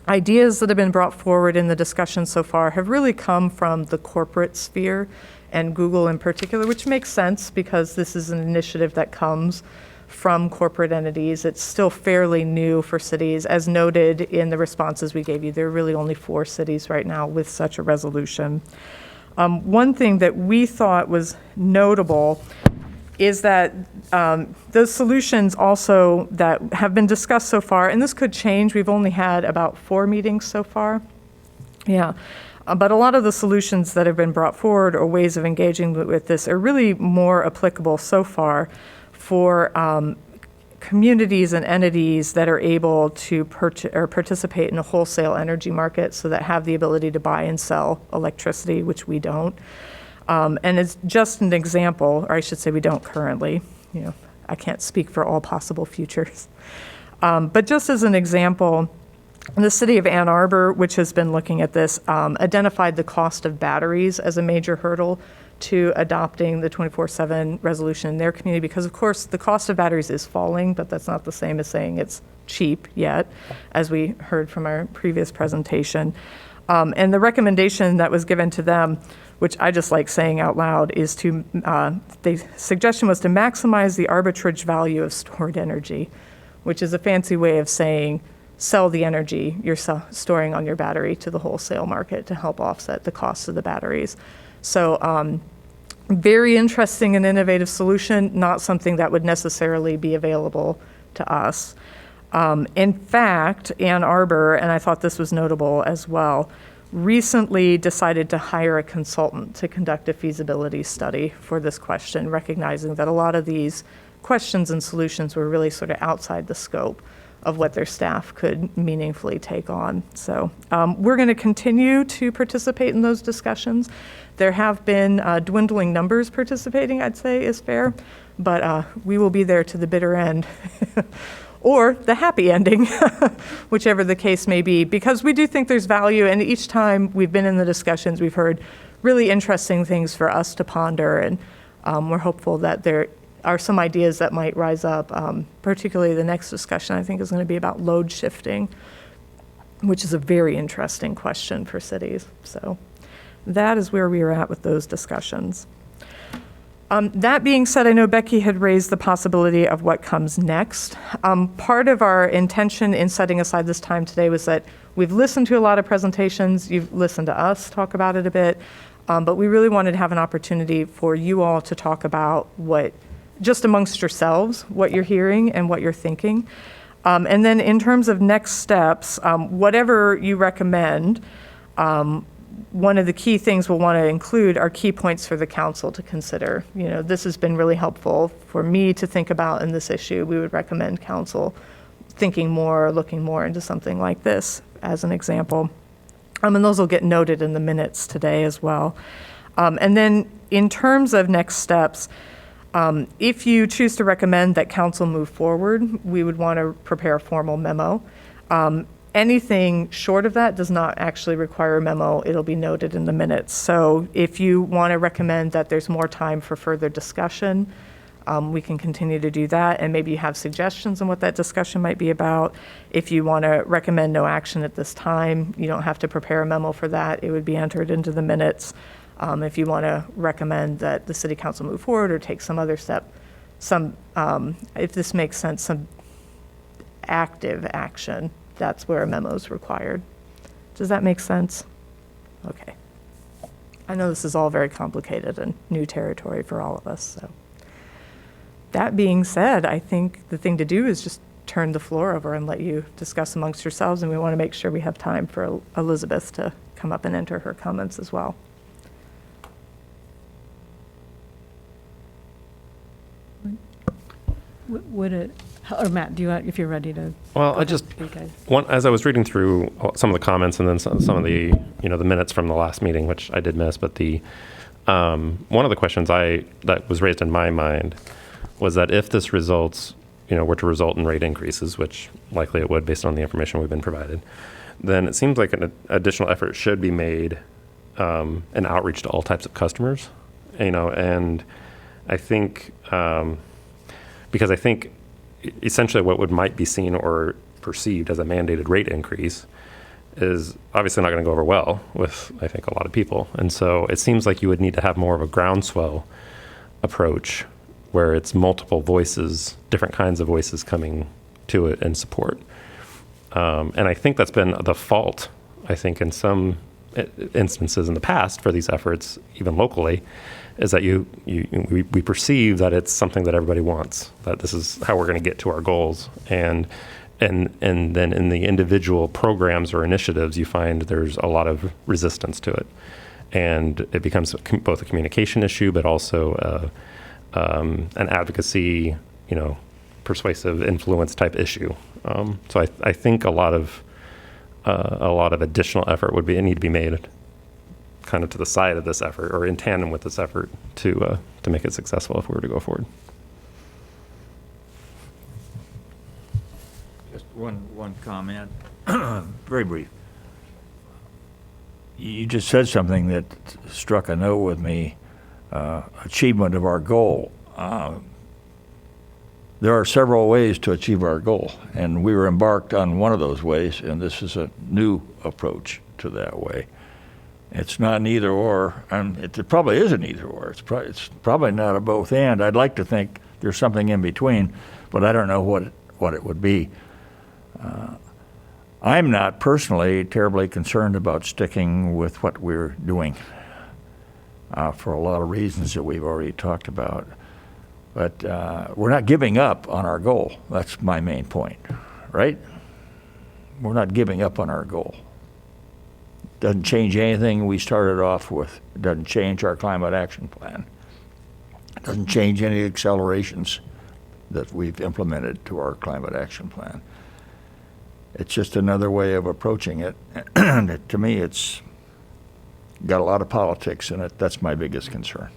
ideas that have been brought forward in the discussion so far have really come from the corporate sphere and Google in particular, which makes sense because this is an initiative that comes from corporate entities. It's still fairly new for cities. As noted in the responses we gave you, there are really only 4 cities right now with such a resolution. One thing that we thought was notable is that those solutions also that have been discussed so far, and this could change, we've only had about 4 meetings so far. Yeah. But a lot of the solutions that have been brought forward or ways of engaging with this are really more applicable so far for communities and entities that are able to purchase or participate in a wholesale energy market, so that have the ability to buy and sell electricity, which we don't. And it's just an example, or I should say we don't currently. I can't speak for all possible futures. But just as an example, the city of Ann Arbor, which has been looking at this, identified the cost of batteries as a major hurdle to adopting the 24/7 resolution in their community, because of course the cost of batteries is falling, but that's not the same as saying it's cheap yet, as we heard from our previous presentation. And the recommendation that was given to them, which I just like saying out loud, is the suggestion was to maximize the arbitrage value of stored energy, which is a fancy way of saying sell the energy you're storing on your battery to the wholesale market to help offset the cost of the batteries. So very interesting and innovative solution, not something that would necessarily be available to us. In fact, Ann Arbor, and I thought this was notable as well, recently decided to hire a consultant to conduct a feasibility study for this question, recognizing that a lot of these questions and solutions were really sort of outside the scope of what their staff could meaningfully take on. So we're going to continue to participate in those discussions. There have been dwindling numbers participating, I'd say is fair, but we will be there to the bitter end. Or the happy ending, whichever the case may be, because we do think there's value, and each time we've been in the discussions, we've heard really interesting things for us to ponder, and we're hopeful that there are some ideas that might rise up, particularly the next discussion I think is going to be about load shifting, which is a very interesting question for cities. So that is where we are at with those discussions. That being said, I know Becky had raised the possibility of what comes next. Part of our intention in setting aside this time today was that we've listened to a lot of presentations, you've listened to us talk about it a bit, but we really wanted to have an opportunity for you all to talk about what, just amongst yourselves, what you're hearing and what you're thinking. And then in terms of next steps, whatever you recommend, one of the key things we'll want to include are key points for the council to consider. This has been really helpful for me to think about in this issue. We would recommend council thinking more, looking more into something like this as an example. And those will get noted in the minutes today as well. And then in terms of next steps, if you choose to recommend that council move forward, we would want to prepare a formal memo. Anything short of that does not actually require a memo. It'll be noted in the minutes. So if you want to recommend that there's more time for further discussion, we can continue to do that. And maybe you have suggestions on what that discussion might be about. If you want to recommend no action at this time, you don't have to prepare a memo for that. It would be entered into the minutes. If you want to recommend that the city council move forward or take some other step, if this makes sense, some active action, that's where a memo is required. Does that make sense? Okay. I know this is all very complicated and new territory for all of us, so. That being said, I think the thing to do is just turn the floor over and let you discuss amongst yourselves, and we want to make sure we have time for Elizabeth to come up and enter her comments as well. Would it, or Matt, do you want, if you're ready to? Well, go I just, ahead, you guys. as I was reading through some of the comments and then some of the, the minutes from the last meeting, which I did miss, but one of the questions that was raised in my mind was that if this results, were to result in rate increases, which likely it would based on the information we've been provided, then it seems like an additional effort should be made in outreach to all types of customers, and I think, because I think essentially what might be seen or perceived as a mandated rate increase is obviously not going to go over well with, I think, a lot of people. And so it seems like you would need to have more of a groundswell approach where it's multiple voices, different kinds of voices coming to it in support. And I think that's been the fault, I think, in some instances in the past for these efforts, even locally, is that we perceive that it's something that everybody wants, that this is how we're going to get to our goals. And then in the individual programs or initiatives, you find there's a lot of resistance to it. And it becomes both a communication issue, but also an advocacy, persuasive influence type issue. So I think a lot of additional effort would need to be made kind of to the side of this effort or in tandem with this effort to make it successful if we were to go forward. Just one comment, very brief. You just said something that struck a note with me, achievement of our goal. There are several ways to achieve our goal, and we were embarked on one of those ways, and this is a new approach to that way. It's not an either or, and it probably is an either or. It's probably not a both and. I'd like to think there's something in between, but I don't know what it would be. I'm not personally terribly concerned about sticking with what we're doing for a lot of reasons that we've already talked about. But we're not giving up on our goal. That's my main point, right? We're not giving up on our goal. Doesn't change anything we started off with. It doesn't change our climate action plan. It doesn't change any accelerations that we've implemented to our climate action plan. It's just another way of approaching it. And to me, it's got a lot of politics in it. That's my biggest concern.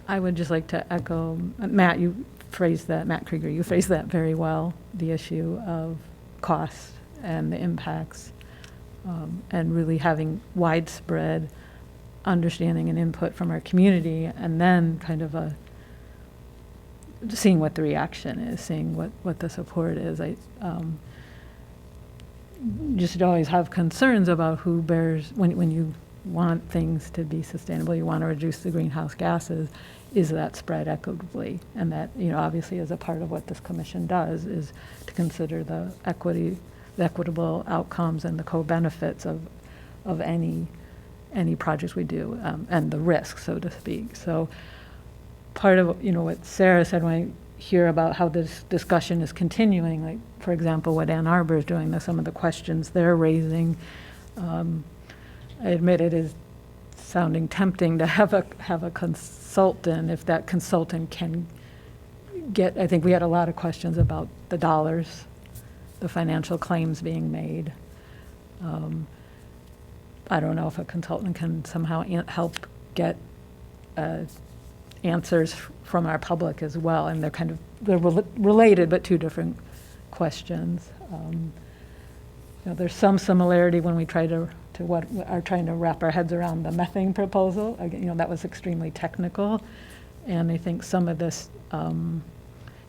I would just like to echo, Matt Krieger, you phrased that very well, the issue of cost and the impacts, and really having widespread understanding and input from our community, and then kind of seeing what the reaction is, seeing what the support is. I just always have concerns about who bears, when you want things to be sustainable, you want to reduce the greenhouse gases, is that spread equitably? And that, obviously as a part of what this commission does is to consider the equitable outcomes and the co-benefits of any projects we do, and the risk, so to speak. So part of, what Sarah said when I hear about how this discussion is continuing, like, for example, what Ann Arbor is doing, some of the questions they're raising, I admit it is sounding tempting to have a consultant, if that consultant can get, I think we had a lot of questions about the dollars, the financial claims being made. I don't know if a consultant can somehow help get answers from our public as well, and they're related but two different questions. There's some similarity when we try to what are trying to wrap our heads around the methane proposal. Again, that was extremely technical, and I think some of this,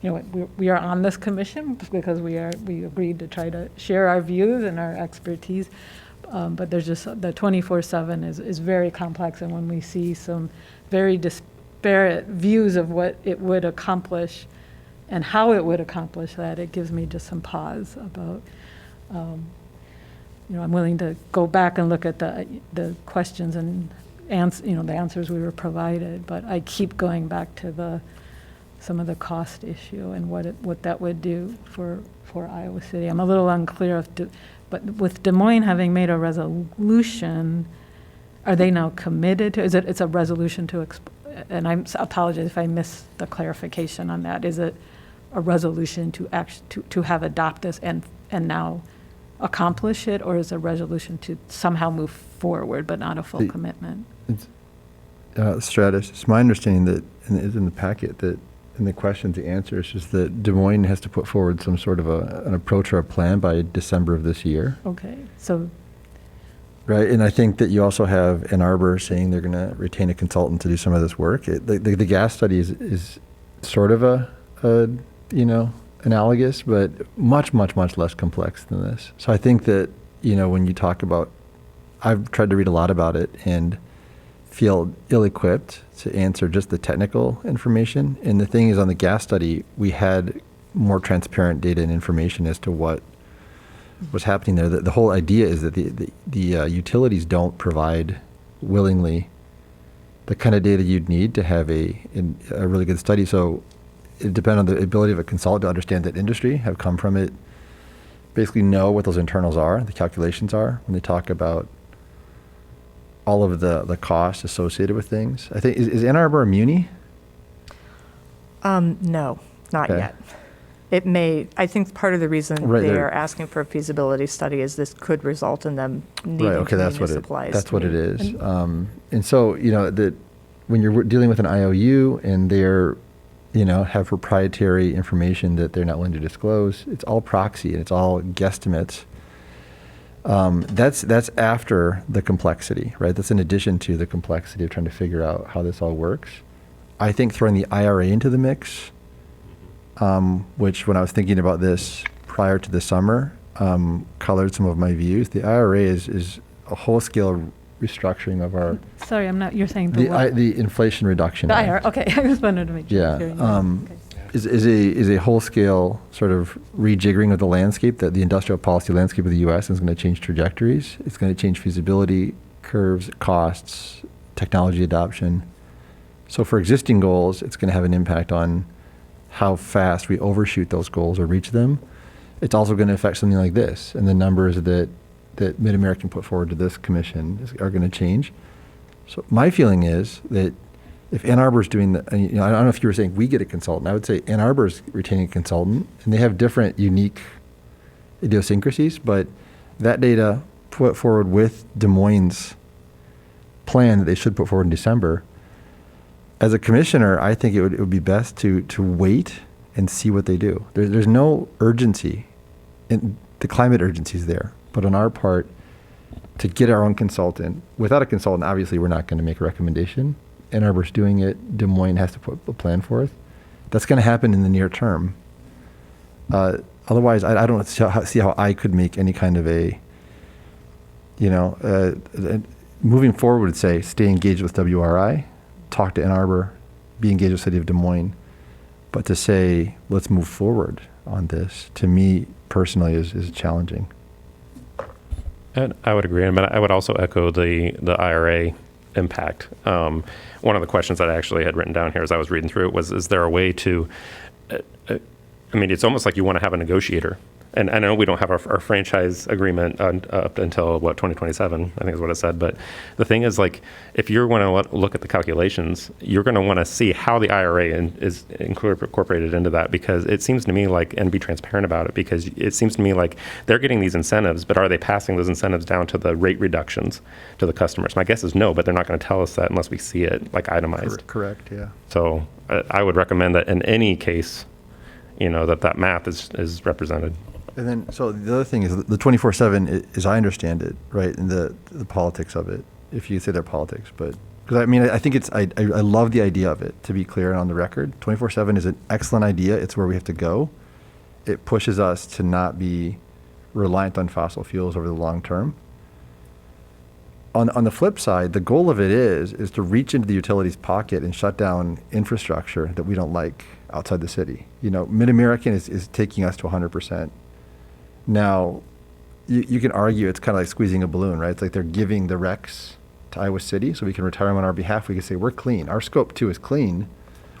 we are on this commission because we agreed to try to share our views and our expertise. But there's just, the 24/7 is very complex, and when we see some very disparate views of what it would accomplish and how it would accomplish that, it gives me just some pause about, I'm willing to go back and look at the questions and the answers we were provided, but I keep going back to some of the cost issue and what that would do for Iowa City. I'm a little unclear but with Des Moines having made a resolution, are they now committed to, it's a resolution to, and I apologize if I missed the clarification on that. Is it a resolution to have adopt this and now accomplish it, or is it a resolution to somehow move forward but not a full commitment? Stratus, it's my understanding that, and it is in the packet, that in the questions, the answers is that Des Moines has to put forward some sort of an approach or a plan by December of this year. Okay, so. Right, and I think that you also have Ann Arbor saying they're going to retain a consultant to do some of this work. The gas study is sort of analogous, but much, much, much less complex than this. So I think that, when you talk about, I've tried to read a lot about it and feel ill-equipped to answer just the technical information. And the thing is, on the gas study, we had more transparent data and information as to what was happening there. The whole idea is that the utilities don't provide willingly the kind of data you'd need to have a really good study. So it depends on the ability of a consultant to understand that industry, have come from it, basically know what those internals are, the calculations are, when they talk about all of the costs associated with things. I think, is Ann Arbor a muni? No, not Okay. yet. It may, I think part of the reason Right, they they're- are asking for a feasibility study is this could result in them needing Right, okay, that's convenience what supplies. that's to what it meet. is. And so, that when you're dealing with an IOU and they're, have proprietary information that they're not willing to disclose, it's all proxy and it's all guesstimates. That's after the complexity, right? That's in addition to the complexity of trying to figure out how this all works. I think throwing the IRA into the mix, which when I was thinking about this prior to the summer, colored some of my views. The IRA is a whole-scale restructuring of our Sorry, you're saying the what? the Inflation Reduction The Act. IR, okay, I just wanted to make sure. Yeah, Hearing you. Okay. is a whole-scale sort of rejiggering of the landscape, that the industrial policy landscape of the U.S. is going to change trajectories. It's going to change feasibility curves, costs, technology adoption. So for existing goals, it's going to have an impact on how fast we overshoot those goals or reach them. It's also going to affect something like this, and the numbers that Mid-American put forward to this commission are going to change. So my feeling is that if Ann Arbor's doing I don't know if you were saying we get a consultant. I would say Ann Arbor's retaining a consultant, and they have different unique idiosyncrasies, but that data put forward with Des Moines' plan that they should put forward in December. As a commissioner, I think it would be best to wait and see what they do. There's no urgency, and the climate urgency is there, but on our part, to get our own consultant. Without a consultant, obviously, we're not going to make a recommendation. Ann Arbor's doing it. Des Moines has to put a plan forth. That's going to happen in the near term. Otherwise, I don't see how I could make any kind of moving forward would say stay engaged with WRI, talk to Ann Arbor, be engaged with the city of Des Moines. But to say, let's move forward on this, to me personally is challenging. And I would agree, but I would also echo the IRA impact. One of the questions that I actually had written down here as I was reading through it was, is there a way to, it's almost like you want to have a negotiator. And I know we don't have our franchise agreement up until, 2027, I think is what it said. But the thing is, like, if you're going to look at the calculations, you're going to want to see how the IRA is incorporated into that, because it seems to me like, and be transparent about it, because it seems to me like they're getting these incentives, but are they passing those incentives down to the rate reductions to the customers? My guess is no, but they're not going to tell us that unless we see it, like, itemized. Correct, yeah. So I would recommend that in any case, that math is represented. And then, so the other thing is the 24/7, as I understand it, right, and the politics of it, if you say they're politics, but Because I mean, I think I love the idea of it, to be clear and on the record. 24/7 is an excellent idea. It's where we have to go. It pushes us to not be reliant on fossil fuels over the long term. On the flip side, the goal of it is to reach into the utilities pocket and shut down infrastructure that we don't like outside the city. You know, Mid-American is taking us to 100%. Now, you can argue it's kind of like squeezing a balloon, right? It's like they're giving the RECs to Iowa City so we can retire them on our behalf. We can say we're clean. Our scope 2 is clean.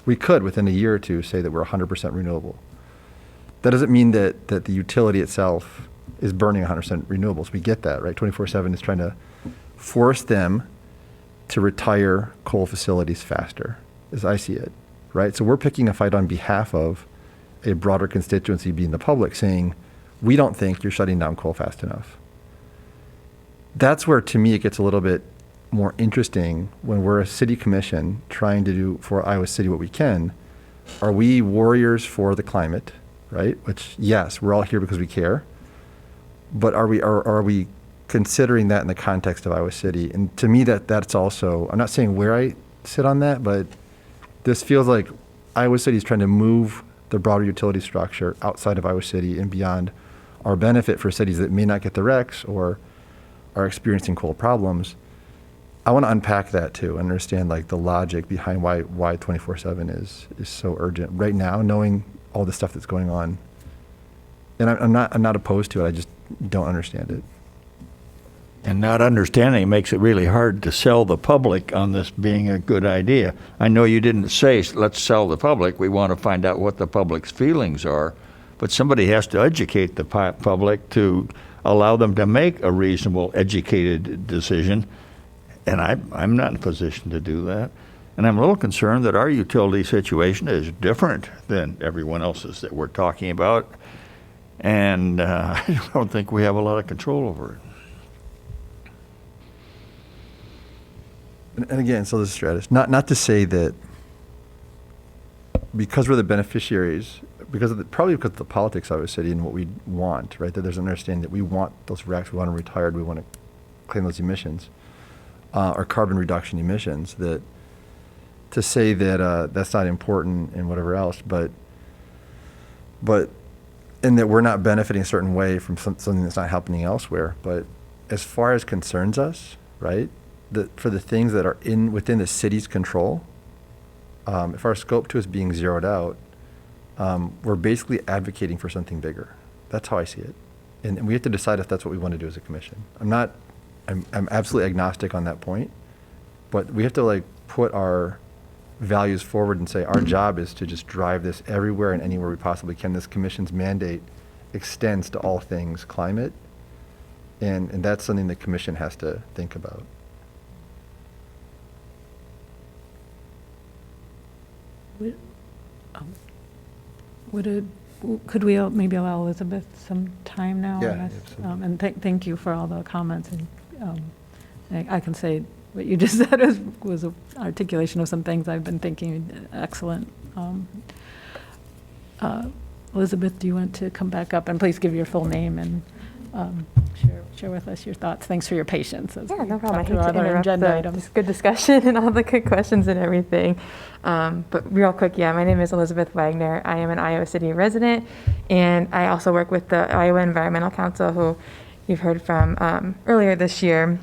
We could, within a year or two, say that we're 100% renewable. That doesn't mean that the utility itself is burning 100% renewables. We get that, right? 24/7 is trying to force them to retire coal facilities faster, as I see it, right? So we're picking a fight on behalf of a broader constituency, being the public, saying, we don't think you're shutting down coal fast enough. That's where, to me, it gets a little bit more interesting when we're a city commission trying to do for Iowa City what we can. Are we warriors for the climate, right? Which, yes, we're all here because we care. But are we considering that in the context of Iowa City? And to me, that's also, I'm not saying where I sit on that, but this feels like Iowa City is trying to move the broader utility structure outside of Iowa City and beyond our benefit for cities that may not get the RECs or are experiencing coal problems. I want to unpack that too, and understand like the logic behind why 24/7 is so urgent right now, knowing all the stuff that's going on. And I'm not opposed to it. I just don't understand it. And not understanding makes it really hard to sell the public on this being a good idea. I know you didn't say, let's sell the public. We want to find out what the public's feelings are. But somebody has to educate the public to allow them to make a reasonable, educated decision. And I'm not in a position to do that. And I'm a little concerned that our utility situation is different than everyone else's that we're talking about. And I don't think we have a lot of control over it. And again, so this is Stratus. Not to say that because we're the beneficiaries, probably because of the politics of our city and what we want, right? That there's an understanding that we want those RECs, we want them retired, we want to claim those emissions, or carbon reduction emissions. That to say that that's not important and whatever else, but and that we're not benefiting a certain way from something that's not happening elsewhere. But as far as concerns us, right? For the things that are within the city's control, if our scope 2 is being zeroed out, we're basically advocating for something bigger. That's how I see it. And we have to decide if that's what we want to do as a commission. I'm absolutely agnostic on that point, but we have to like put our values forward and say our job is to just drive this everywhere and anywhere we possibly can. This commission's mandate extends to all things climate, and that's something the commission has to think about. Could we maybe allow Elizabeth some time now? Yeah, Yes. And thank you for all the comments. And I can say what you just said was an articulation of some things I've been thinking. Excellent. Elizabeth, do you want to come back up? And please give your full name and share with us your thoughts. Thanks for your patience. Yeah, no problem. I talk hate through to other interrupt agenda items. this good discussion and all the good questions and everything. But real quick, yeah, my name is Elizabeth Wagner. I am an Iowa City resident, and I also work with the Iowa Environmental Council, who you've heard from earlier this year.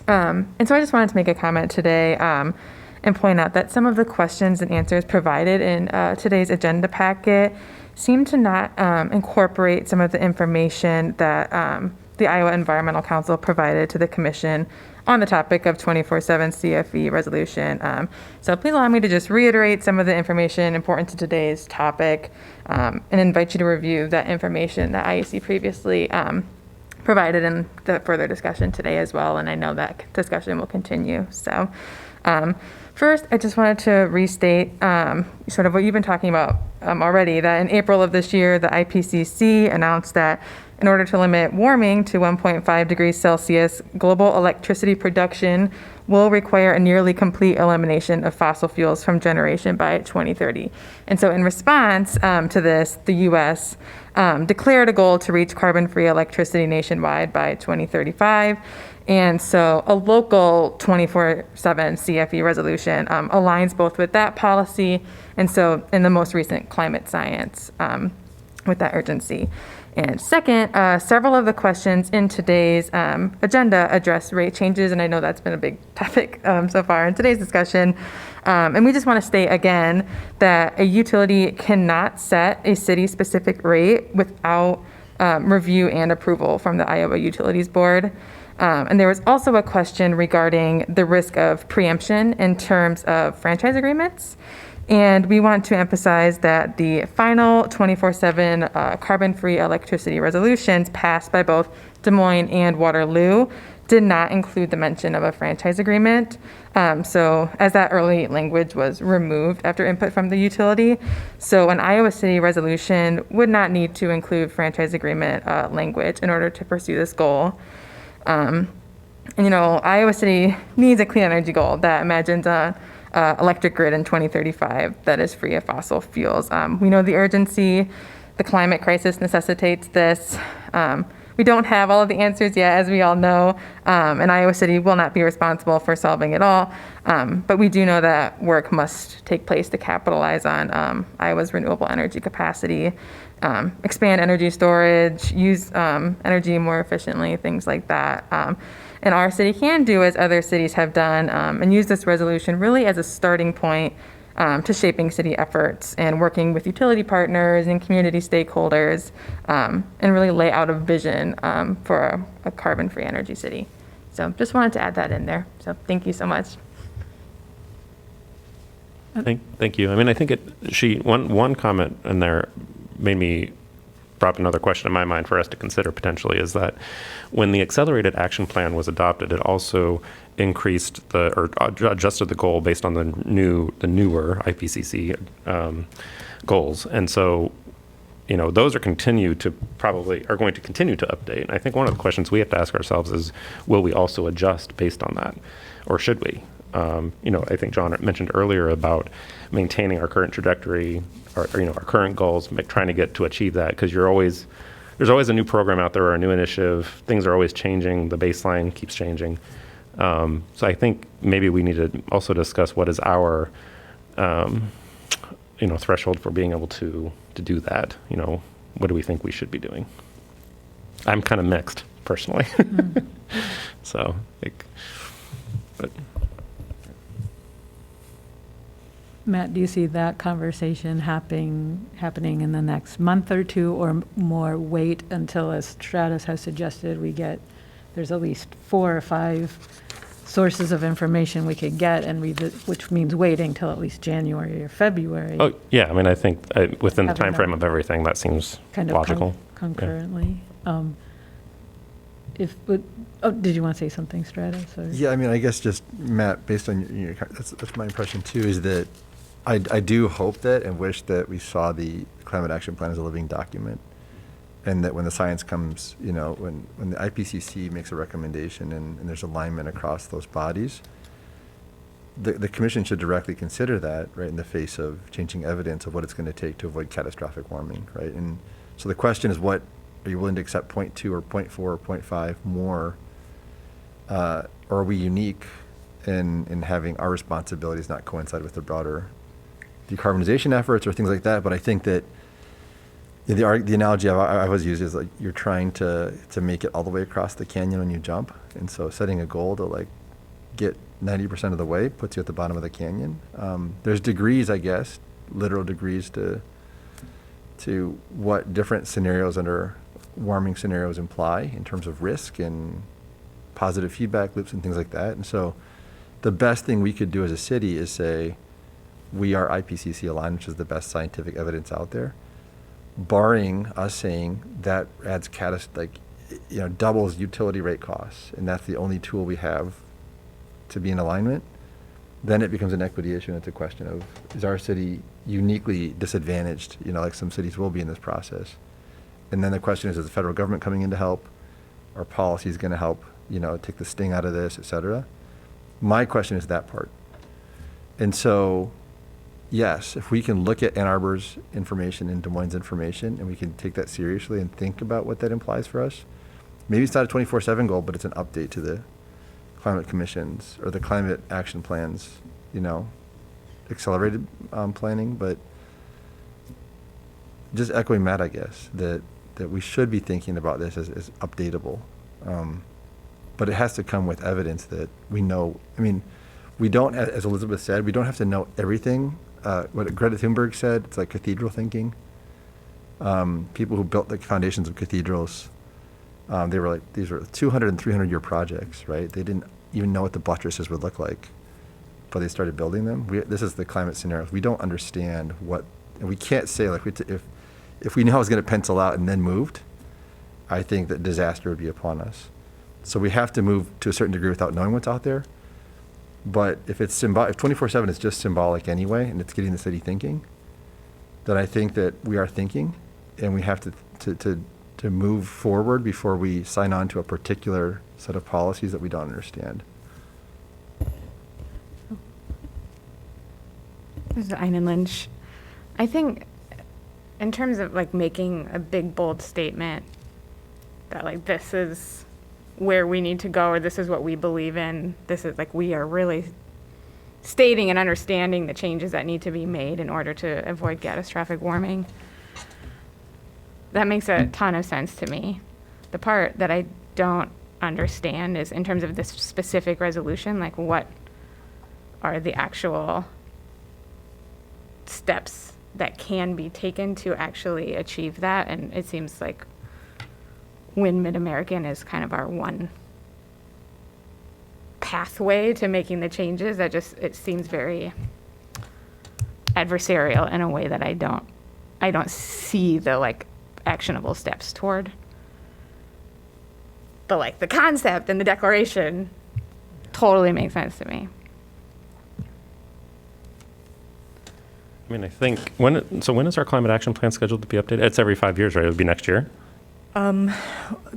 And so I just wanted to make a comment today and point out that some of the questions and answers provided in today's agenda packet seem to not incorporate some of the information that the Iowa Environmental Council provided to the Commission on the topic of 24/7 CFE resolution. So please allow me to just reiterate some of the information important to today's topic and invite you to review that information that IEC previously provided in the further discussion today as well. And I know that discussion will continue. So first, I just wanted to restate sort of what you've been talking about already, that in April of this year, the IPCC announced that in order to limit warming to 1.5 degrees Celsius, global electricity production will require a nearly complete elimination of fossil fuels from generation by 2030. And so in response to this, the U.S. declared a goal to reach carbon-free electricity nationwide by 2035. And so a local 24/7 CFE resolution aligns both with that policy and so in the most recent climate science with that urgency. And second, several of the questions in today's agenda address rate changes, and I know that's been a big topic so far in today's discussion. And we just want to state again that a utility cannot set a city-specific rate without review and approval from the Iowa Utilities Board. And there was also a question regarding the risk of preemption in terms of franchise agreements. And we want to emphasize that the final 24/7 carbon-free electricity resolutions passed by both Des Moines and Waterloo did not include the mention of a franchise agreement. So as that early language was removed after input from the utility, so an Iowa City resolution would not need to include franchise agreement language in order to pursue this goal. And, you know, Iowa City needs a clean energy goal that imagines a electric grid in 2035 that is free of fossil fuels. We know the urgency, the climate crisis necessitates this. We don't have all of the answers yet, as we all know, and Iowa City will not be responsible for solving it all. But we do know that work must take place to capitalize on Iowa's renewable energy capacity, expand energy storage, use energy more efficiently, things like that. And our city can do as other cities have done and use this resolution really as a starting point to shaping city efforts and working with utility partners and community stakeholders and really lay out a vision for a carbon-free energy city. So just wanted to add that in there. So thank you so much. Thank you. I mean, I think one comment in there brought up another question in my mind for us to consider potentially, is that when the accelerated action plan was adopted, it also increased or adjusted the goal based on the newer IPCC goals. And so, you know, those are going to continue to update. And I think one of the questions we have to ask ourselves is, will we also adjust based on that, or should we? You know, I think John mentioned earlier about maintaining our current trajectory, or you know, our current goals, trying to achieve that, because there's always a new program out there or a new initiative. Things are always changing. The baseline keeps changing. So I think maybe we need to also discuss what is our, you know, threshold for being able to do that. You know, what do we think we should be doing? I'm kind of mixed personally. So, but. Matt, do you see that conversation happening in the next month or two, or more wait until, as Stratus has suggested, there's at least 4 or 5 sources of information we could get and which means waiting till at least January or February? Oh, yeah. I mean, I think within the time frame of everything, that seems kind of logical. Concurrently. Yeah. Did you want to say something, Stratus? Or? Yeah, I mean, I guess just, Matt, based on your that's my impression too, is that I do hope that and wish that we saw the climate action plan as a living document, and that when the science comes, you know, when the IPCC makes a recommendation and there's alignment across those bodies, the commission should directly consider that, right, in the face of changing evidence of what it's going to take to avoid catastrophic warming, right? And so the question is, what are you willing to accept 0.2 or 0.4 or 0.5 more, or are we unique in having our responsibilities not coincide with the broader decarbonization efforts or things like that? But I think that the analogy I always use is, like, you're trying to make it all the way across the canyon when you jump, and so setting a goal to, like, get 90% of the way puts you at the bottom of the canyon. There's degrees, I guess, literal degrees to what different scenarios under warming scenarios imply in terms of risk and positive feedback loops and things like that. And so the best thing we could do as a city is say, we are IPCC aligned, which is the best scientific evidence out there, barring us saying that adds doubles utility rate costs, and that's the only tool we have to be in alignment. Then it becomes an equity issue, and it's a question of, is our city uniquely disadvantaged, you know, like some cities will be in this process? And then the question is the federal government coming in to help? Are policies going to help, you know, take the sting out of this, et cetera? My question is that part. And so yes, if we can look at Ann Arbor's information and Des Moines' information, and we can take that seriously and think about what that implies for us, maybe it's not a 24/7 goal, but it's an update to the climate commissions or the climate action plans, accelerated planning, but just echoing Matt, I guess, that we should be thinking about this as updatable. But it has to come with evidence that we know. I mean, we don't, as Elizabeth said, we don't have to know everything. What Greta Thunberg said, it's like cathedral thinking. People who built the foundations of cathedrals, they were like, these were 200 and 300 year projects, right? They didn't even know what the buttresses would look like, but they started building them. This is the climate scenarios. We don't understand what, and we can't say like, if we knew how it was going to pencil out and then moved, I think that disaster would be upon us. So we have to move to a certain degree without knowing what's out there. But if it's if 24/7 is just symbolic anyway, and it's getting the city thinking, then I think that we are thinking, and we have to move forward before we sign on to a particular set of policies that we don't understand. This is Einan Lynch. I think in terms of like making a big, bold statement that like this is where we need to go or this is what we believe in, this is like we are really stating and understanding the changes that need to be made in order to avoid catastrophic warming. That makes a ton of sense to me. The part that I don't understand is in terms of this specific resolution, like what are the actual steps that can be taken to actually achieve that? And it seems like Win Mid-American is kind of our one pathway to making the changes that just, it seems very adversarial in a way that I don't see the like actionable steps toward. But like the concept and the declaration totally makes sense to me. I mean, I think, when is our climate action plan scheduled to be updated? It's every 5 years, right? It would be next year?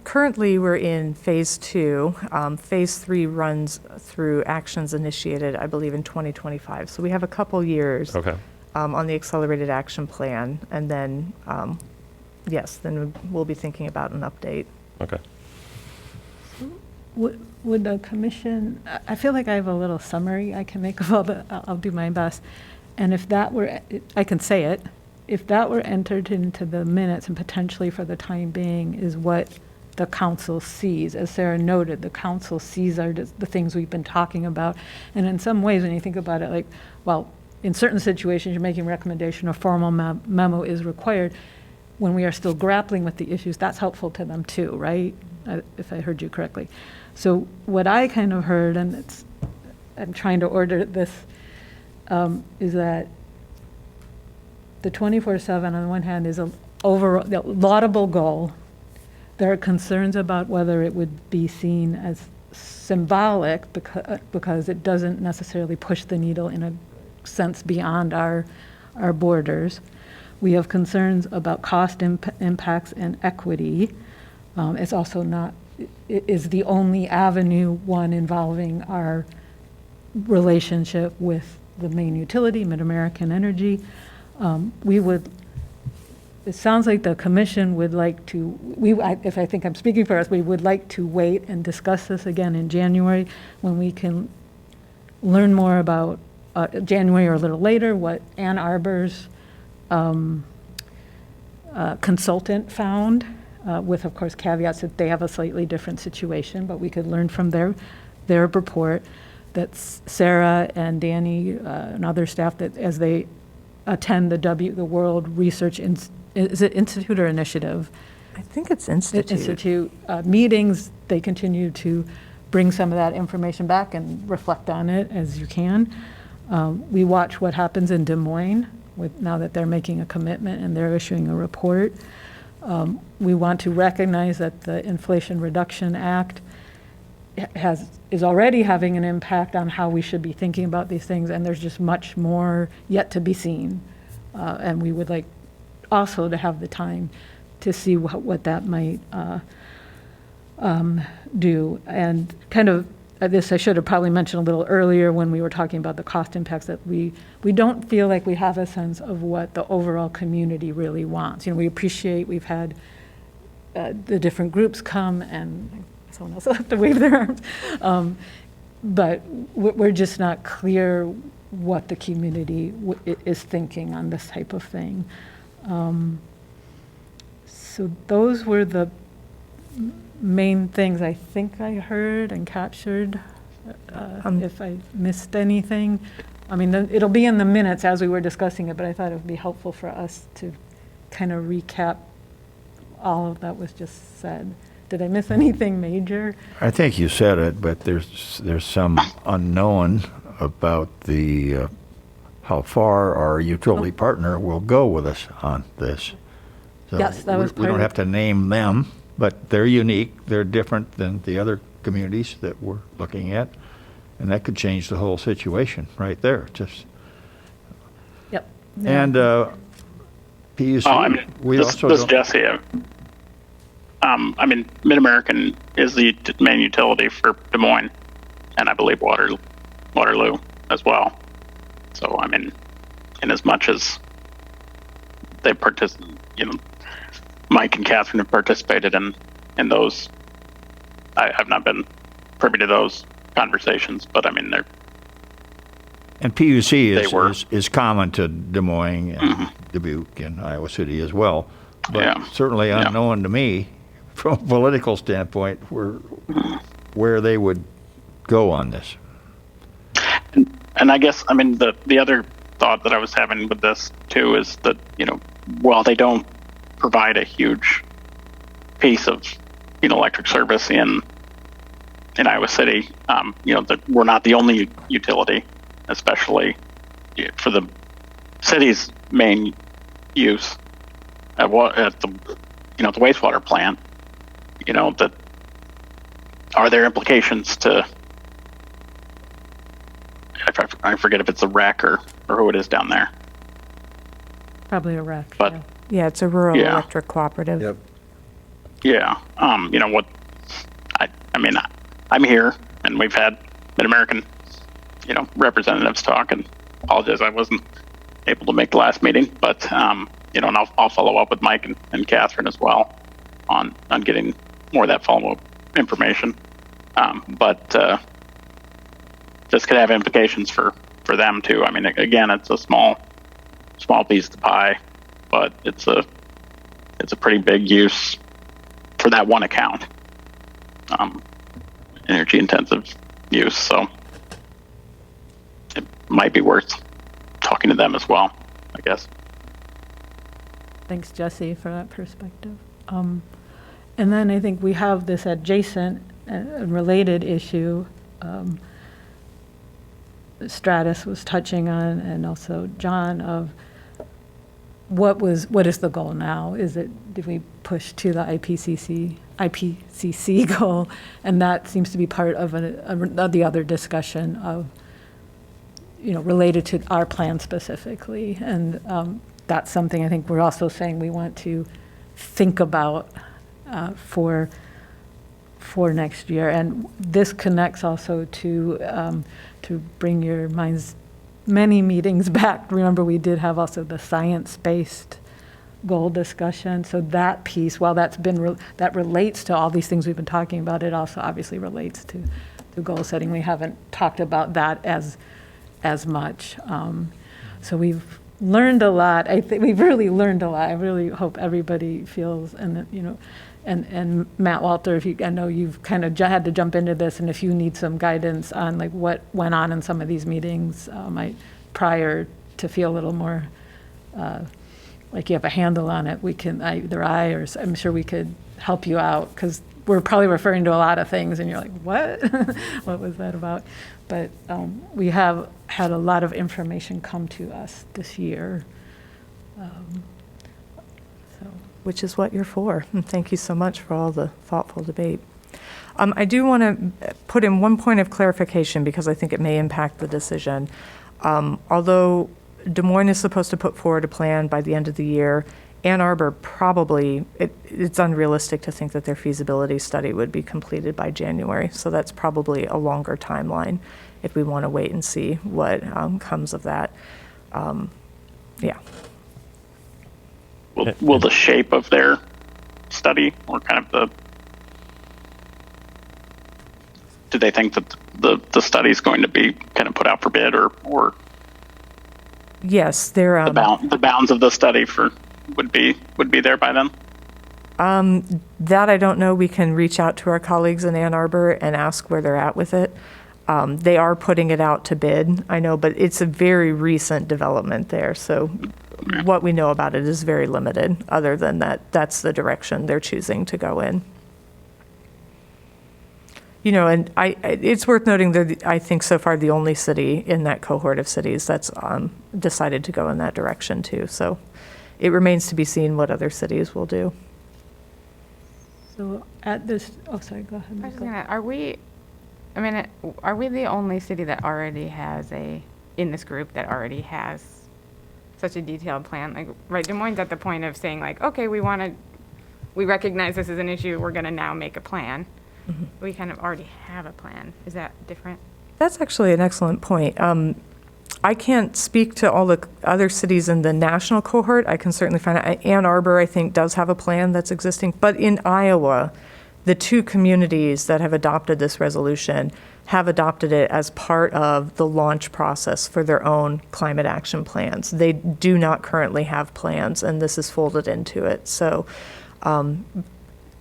Currently, we're in phase 2. Phase 3 runs through actions initiated, I believe, in 2025. So we have a couple years Okay. On the accelerated action plan. And then, yes, then we'll be thinking about an update. Okay. Would the commission, I feel like I have a little summary I can make of all the, I'll do my best. And if that were, I can say it, if that were entered into the minutes and potentially for the time being is what the council sees, as Sarah noted, the council sees the things we've been talking about. And in some ways, when you think about it, like, well, in certain situations, you're making a recommendation, a formal memo is required. When we are still grappling with the issues, that's helpful to them too, right? If I heard you correctly. So what I kind of heard, and I'm trying to order this, is that the 24/7 on the one hand is a laudable goal. There are concerns about whether it would be seen as symbolic because it doesn't necessarily push the needle in a sense beyond our borders. We have concerns about cost impacts and equity. It's also not, it is the only avenue, one involving our relationship with the main utility, Mid-American Energy. It sounds like the commission would like to, if I think I'm speaking for us, we would like to wait and discuss this again in January when we can learn more about, January or a little later, what Ann Arbor's consultant found, with of course caveats that they have a slightly different situation, but we could learn from their report that Sarah and Danny and other staff, that as they attend the World Research is it Institute or Initiative? I think it's Institute. Meetings, they continue to bring some of that information back and reflect on it as you can. We watch what happens in Des Moines now that they're making a commitment and they're issuing a report. We want to recognize that the Inflation Reduction Act is already having an impact on how we should be thinking about these things, and there's just much more yet to be seen. And we would like also to have the time to see what that might do. And kind of this I should have probably mentioned a little earlier when we were talking about the cost impacts, that we don't feel like we have a sense of what the overall community really wants. We appreciate we've had the different groups come, and someone else will have to wave their arms. But we're just not clear what the community is thinking on this type of thing. So those were the main things I think I heard and captured. If I missed anything, I mean, it'll be in the minutes as we were discussing it, but I thought it would be helpful for us to kind of recap all of that was just said. Did I miss anything major? I think you said it, but there's some unknown about the how far our utility partner will go with us on this. So Yes, that was we don't part have to name them, but they're unique. They're different than the other communities that we're looking at, and that could change the whole situation right there. Just Yep. and PUC. Oh, I mean, we this also is don't- Jesse. I mean, Mid-American is the main utility for Des Moines, and I believe Waterloo as well. So, I mean, in as much as they Mike and Catherine have participated in those, I've not been privy to those conversations, but I mean, they're. And PUC They were. is common to Des Moines and Dubuque and Iowa City as well, but certainly unknown to me from a political standpoint where they would go on this. And I guess, I mean, the other thought that I was having with this too is that, while they don't provide a huge piece of, electric service in Iowa City, that we're not the only utility, especially for the city's main use at the wastewater plant. That are there implications to? I forget if it's a rec or who it is down there. Probably a rec. But Yeah, it's a rural Yeah. electric cooperative. Yep. yeah, what? I mean, I'm here, and we've had Mid-American, representatives talk. And apologize, I wasn't able to make the last meeting, but and I'll follow up with Mike and Catherine as well on getting more of that follow-up information. But this could have implications for them too. I mean, again, it's a small piece of the pie, but it's a pretty big use for that one account. Energy intensive use, so it might be worth talking to them as well, I guess. Thanks, Jesse, for that perspective. And then I think we have this adjacent and related issue Stratus was touching on, and also John, of what is the goal now? Did we push to the IPCC goal? And that seems to be part of the other discussion of, related to our plan specifically. And that's something I think we're also saying we want to think about for next year. And this connects also to bring your minds many meetings back. Remember, we did have also the science-based goal discussion. So that piece, while that relates to all these things we've been talking about, it also obviously relates to goal setting. We haven't talked about that as much. So we've learned a lot. I think we've really learned a lot. I really hope everybody feels, and Matt Walter, I know you've kind of had to jump into this, and if you need some guidance on like what went on in some of these meetings prior to feel a little more like you have a handle on it, we can, either I'm sure we could help you out, because we're probably referring to a lot of things and you're like, what? What was that about? But we have had a lot of information come to us this year. Which is what you're for. And thank you so much for all the thoughtful debate. I do want to put in one point of clarification because I think it may impact the decision. Although Des Moines is supposed to put forward a plan by the end of the year, Ann Arbor probably, it's unrealistic to think that their feasibility study would be completed by January. So that's probably a longer timeline if we want to wait and see what comes of that. Yeah. Will the shape of their study, or kind of do they think that the study is going to be kind of put out for bid, or Yes, they're the bounds of the study would be there by then? that I don't know. We can reach out to our colleagues in Ann Arbor and ask where they're at with it. They are putting it out to bid, I know, but it's a very recent development there. So what we know about it is very limited, other than that's the direction they're choosing to go in. You know, and it's worth noting that I think so far the only city in that cohort of cities that's decided to go in that direction too. So it remains to be seen what other cities will do. So at this, oh, sorry, go ahead. I was just Michael. gonna, are we the only city that already has in this group that already has such a detailed plan? Like, right, Des Moines at the point of saying like, okay, we recognize this is an issue, we're gonna now make a plan. Mm-hmm. We kind of already have a plan. Is that different? That's actually an excellent point. I can't speak to all the other cities in the national cohort. I can certainly find out. Ann Arbor, I think, does have a plan that's existing. But in Iowa, the two communities that have adopted this resolution have adopted it as part of the launch process for their own climate action plans. They do not currently have plans, and this is folded into it. So,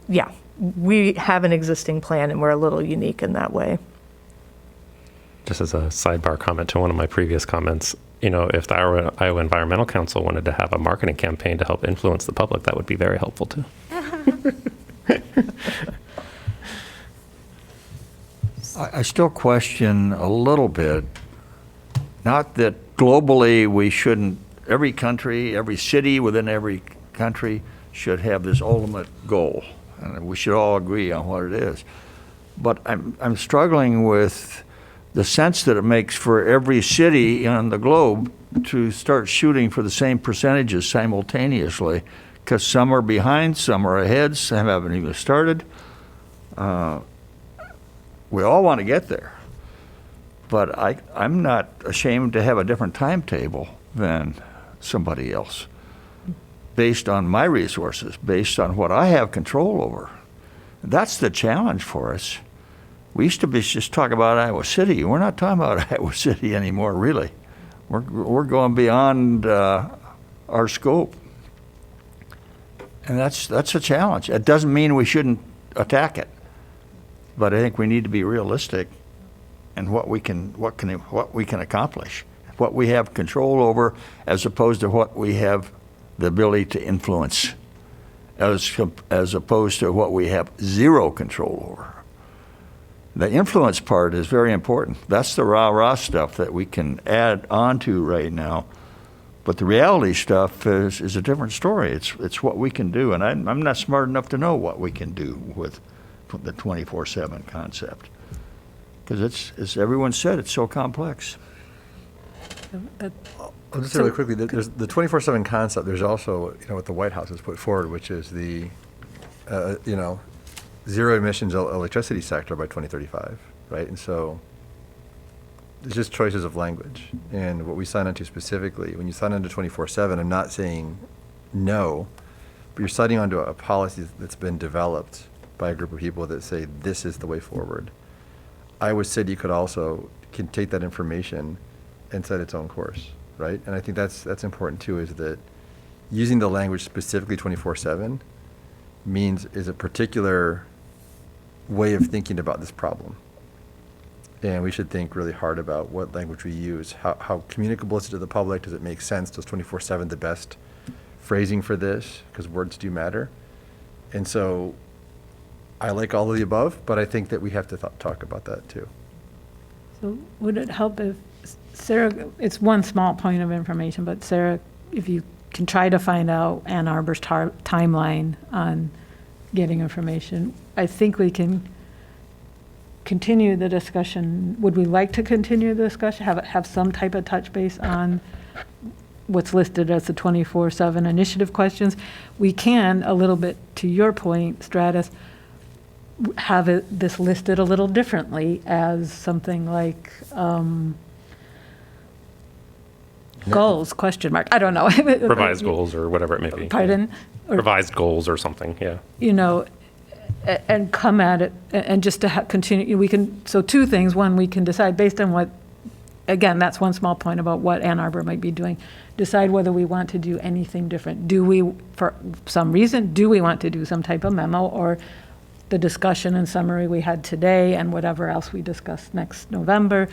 yeah, we have an existing plan, and we're a little unique in that way. Just as a sidebar comment to one of my previous comments, if the Iowa Environmental Council wanted to have a marketing campaign to help influence the public, that would be very helpful too. I still question a little bit, not that globally we shouldn't, every country, every city within every country should have this ultimate goal, and we should all agree on what it is. But I'm struggling with the sense that it makes for every city on the globe to start shooting for the same percentages simultaneously, because some are behind, some are ahead, some haven't even started. We all want to get there, but I'm not ashamed to have a different timetable than somebody else, based on my resources, based on what I have control over. That's the challenge for us. We used to just talk about Iowa City. We're not talking about Iowa City anymore, really. We're going beyond our scope, and that's a challenge. It doesn't mean we shouldn't attack it, but I think we need to be realistic in what we can accomplish, what we have control over, as opposed to what we have the ability to influence, as opposed to what we have zero control over. The influence part is very important. That's the rah-rah stuff that we can add on to right now. But the reality stuff is a different story. It's what we can do, and I'm not smart enough to know what we can do with the 24/7 concept. Because as everyone said, it's so complex. I'll just say really quickly, there's the 24/7 concept. There's also, what the White House has put forward, which is the, zero emissions electricity sector by 2035, right? And so it's just choices of language. And what we sign onto specifically, when you sign onto 24/7, I'm not saying no, but you're signing onto a policy that's been developed by a group of people that say this is the way forward. Iowa City can take that information and set its own course, right? And I think that's important too, is that using the language specifically 24/7 is a particular way of thinking about this problem. And we should think really hard about what language we use. How communicable is it to the public? Does it make sense? Does 24/7 the best phrasing for this? Because words do matter. And so I like all of the above, but I think that we have to talk about that too. So would it help if Sarah, it's one small point of information, but Sarah, if you can try to find out Ann Arbor's timeline on getting information, I think we can continue the discussion. Would we like to continue the discussion, have some type of touch base on what's listed as the 24/7 initiative questions. We can, a little bit to your point, Stratus, have this listed a little differently as something like goals, question mark. I don't know. Revised goals or whatever it may be. Pardon? Or, Revised goals or something, yeah. And come at it and just to continue, we can, so two things. One, we can decide based on what, again, that's one small point about what Ann Arbor might be doing. Decide whether we want to do anything different. Do we, for some reason, do we want to do some type of memo or the discussion and summary we had today and whatever else we discuss next November?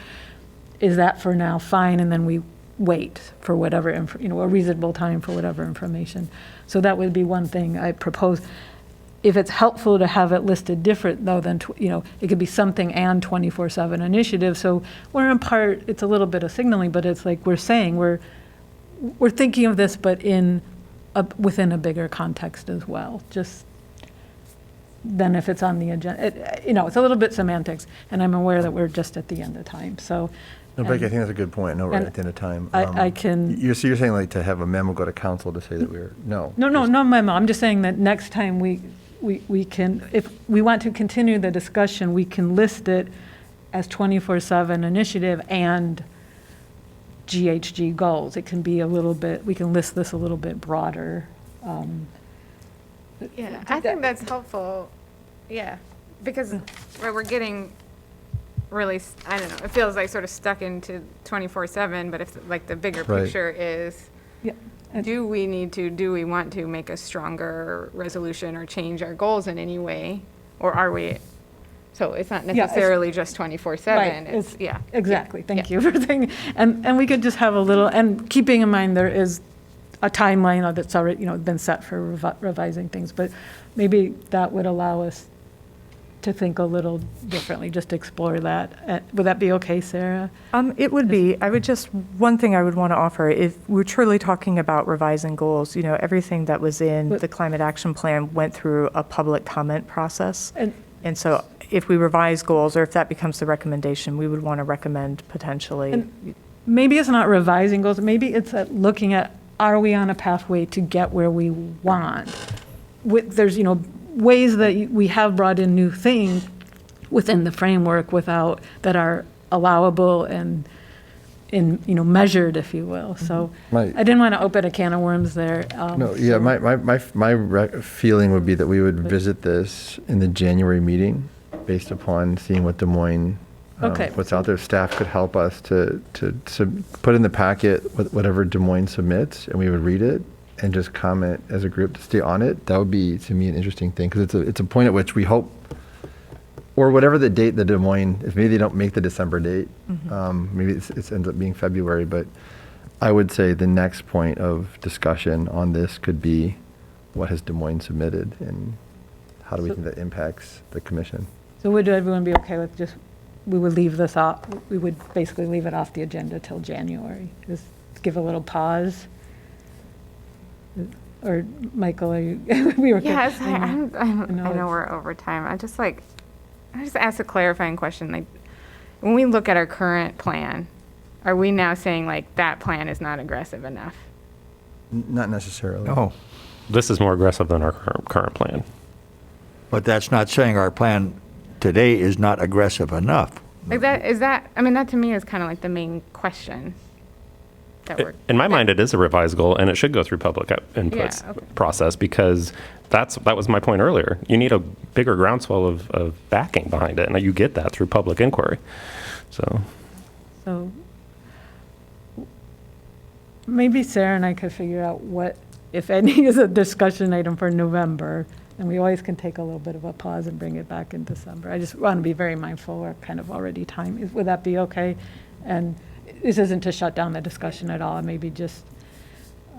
Is that for now fine? And then we wait for whatever, a reasonable time for whatever information. So that would be one thing I propose. If it's helpful to have it listed different, though, then, it could be something and 24/7 initiative. So we're in part, it's a little bit of signaling, but it's like we're saying we're thinking of this, but within a bigger context as well. Just then if it's on the agenda, it's a little bit semantics, and I'm aware that we're just at the end of time. So. No, Becky, I think that's a good point. No, we're at the end of time. I can. You're saying like to have a memo go to council to say that no memo. I'm just saying that next time we can, if we want to continue the discussion, we can list it as 24/7 initiative and GHG goals. It can be a little bit, we can list this a little bit broader. Yeah, I think that's helpful. Yeah, because we're getting really, I don't know, it feels like sort of stuck into 24/7, but if like the bigger picture is, do we want to make a stronger resolution or change our goals in any way? Or are we, so it's not necessarily just 24/7. Right, exactly. Thank you for saying, and we could just have a little, and keeping in mind there is a timeline that's already, been set for revising things, but maybe that would allow us to think a little differently, just explore that. Would that be okay, Sarah? It would be. One thing I would want to offer, if we're truly talking about revising goals, everything that was in the climate action plan went through a public comment process. And so if we revise goals, or if that becomes the recommendation, we would want to recommend potentially. And maybe it's not revising goals, maybe it's looking at, are we on a pathway to get where we want? There's, ways that we have brought in new things within the framework that are allowable and measured, if you will. So I didn't want to open a can of worms there. My feeling would be that we would visit this in the January meeting based upon seeing what Des Moines, what's out there. Staff could help us to put in the packet whatever Des Moines submits, and we would read it and just comment as a group to stay on it. That would be, to me, an interesting thing, because it's a point at which we hope, or whatever the date the Des Moines, if maybe they don't make the December date, maybe it ends up being February, but I would say the next point of discussion on this could be what has Des Moines submitted and how do we think that impacts the commission. So would everyone be okay with we would leave this off, we would basically leave it off the agenda till January? Just give a little pause? Or Michael, are you? Yes, I know we're over time. I just ask a clarifying question. Like, when we look at our current plan, are we now saying like that plan is not aggressive enough? Not necessarily. No, This is more aggressive than our current plan. but that's not saying our plan today is not aggressive enough. Like that to me is kind of like the main question. In my mind, it is a revised goal, and it should go through public inputs process, because that was my point earlier. You need a bigger groundswell of backing behind it, and you get that through public inquiry. So maybe Sarah and I could figure out what, if any, is a discussion item for November, and we always can take a little bit of a pause and bring it back in December. I just want to be very mindful we're kind of already time. Would that be okay? And this isn't to shut down the discussion at all, maybe just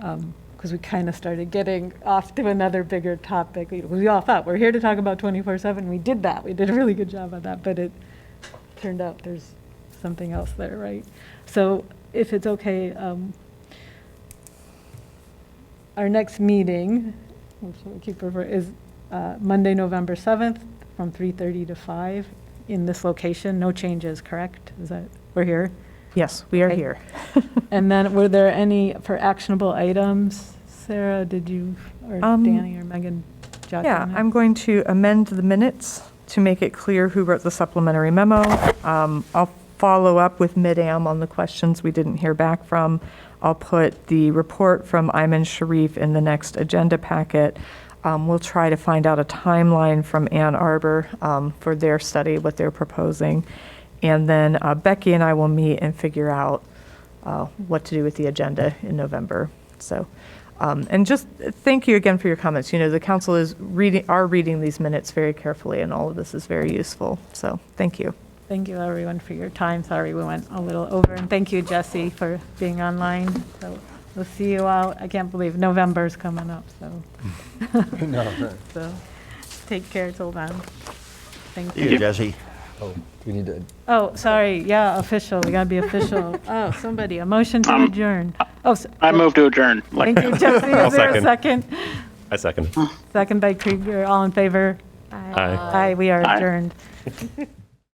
because we kind of started getting off to another bigger topic. We all thought we're here to talk about 24/7. We did that. We did a really good job of that, but it turned out there's something else there, right? So if it's okay, our next meeting, which we'll keep is Monday, November 7th from 3:30 to 5 in this location. No changes, correct? Is that, we're here? Yes, we are Okay. here. And then were there any for actionable items? Sarah, did you, or Danny or Megan jot Yeah, down? I'm going to amend the minutes to make it clear who wrote the supplementary memo. I'll follow up with Mid-Am on the questions we didn't hear back from. I'll put the report from Ayman Sharif in the next agenda packet. We'll try to find out a timeline from Ann Arbor for their study, what they're proposing. And then Becky and I will meet and figure out what to do with the agenda in November. So, and just thank you again for your comments. You know, the council is reading these minutes very carefully, and all of this is very useful. So, thank you. Thank you, everyone, for your time. Sorry we went a little over. And thank you, Jesse, for being online. So we'll see you all. I can't believe November's coming up, so. So take care till then. Thank See you. you, Jesse. Oh, do we need to? Oh, sorry. Yeah, official. We got to be official. Oh, somebody, a motion to adjourn. Oh, I move to adjourn. thank you, Jesse. I'll Is there a second. second? I second. Second by Krieger. All in favor? Aye. Aye, we are Aye. adjourned.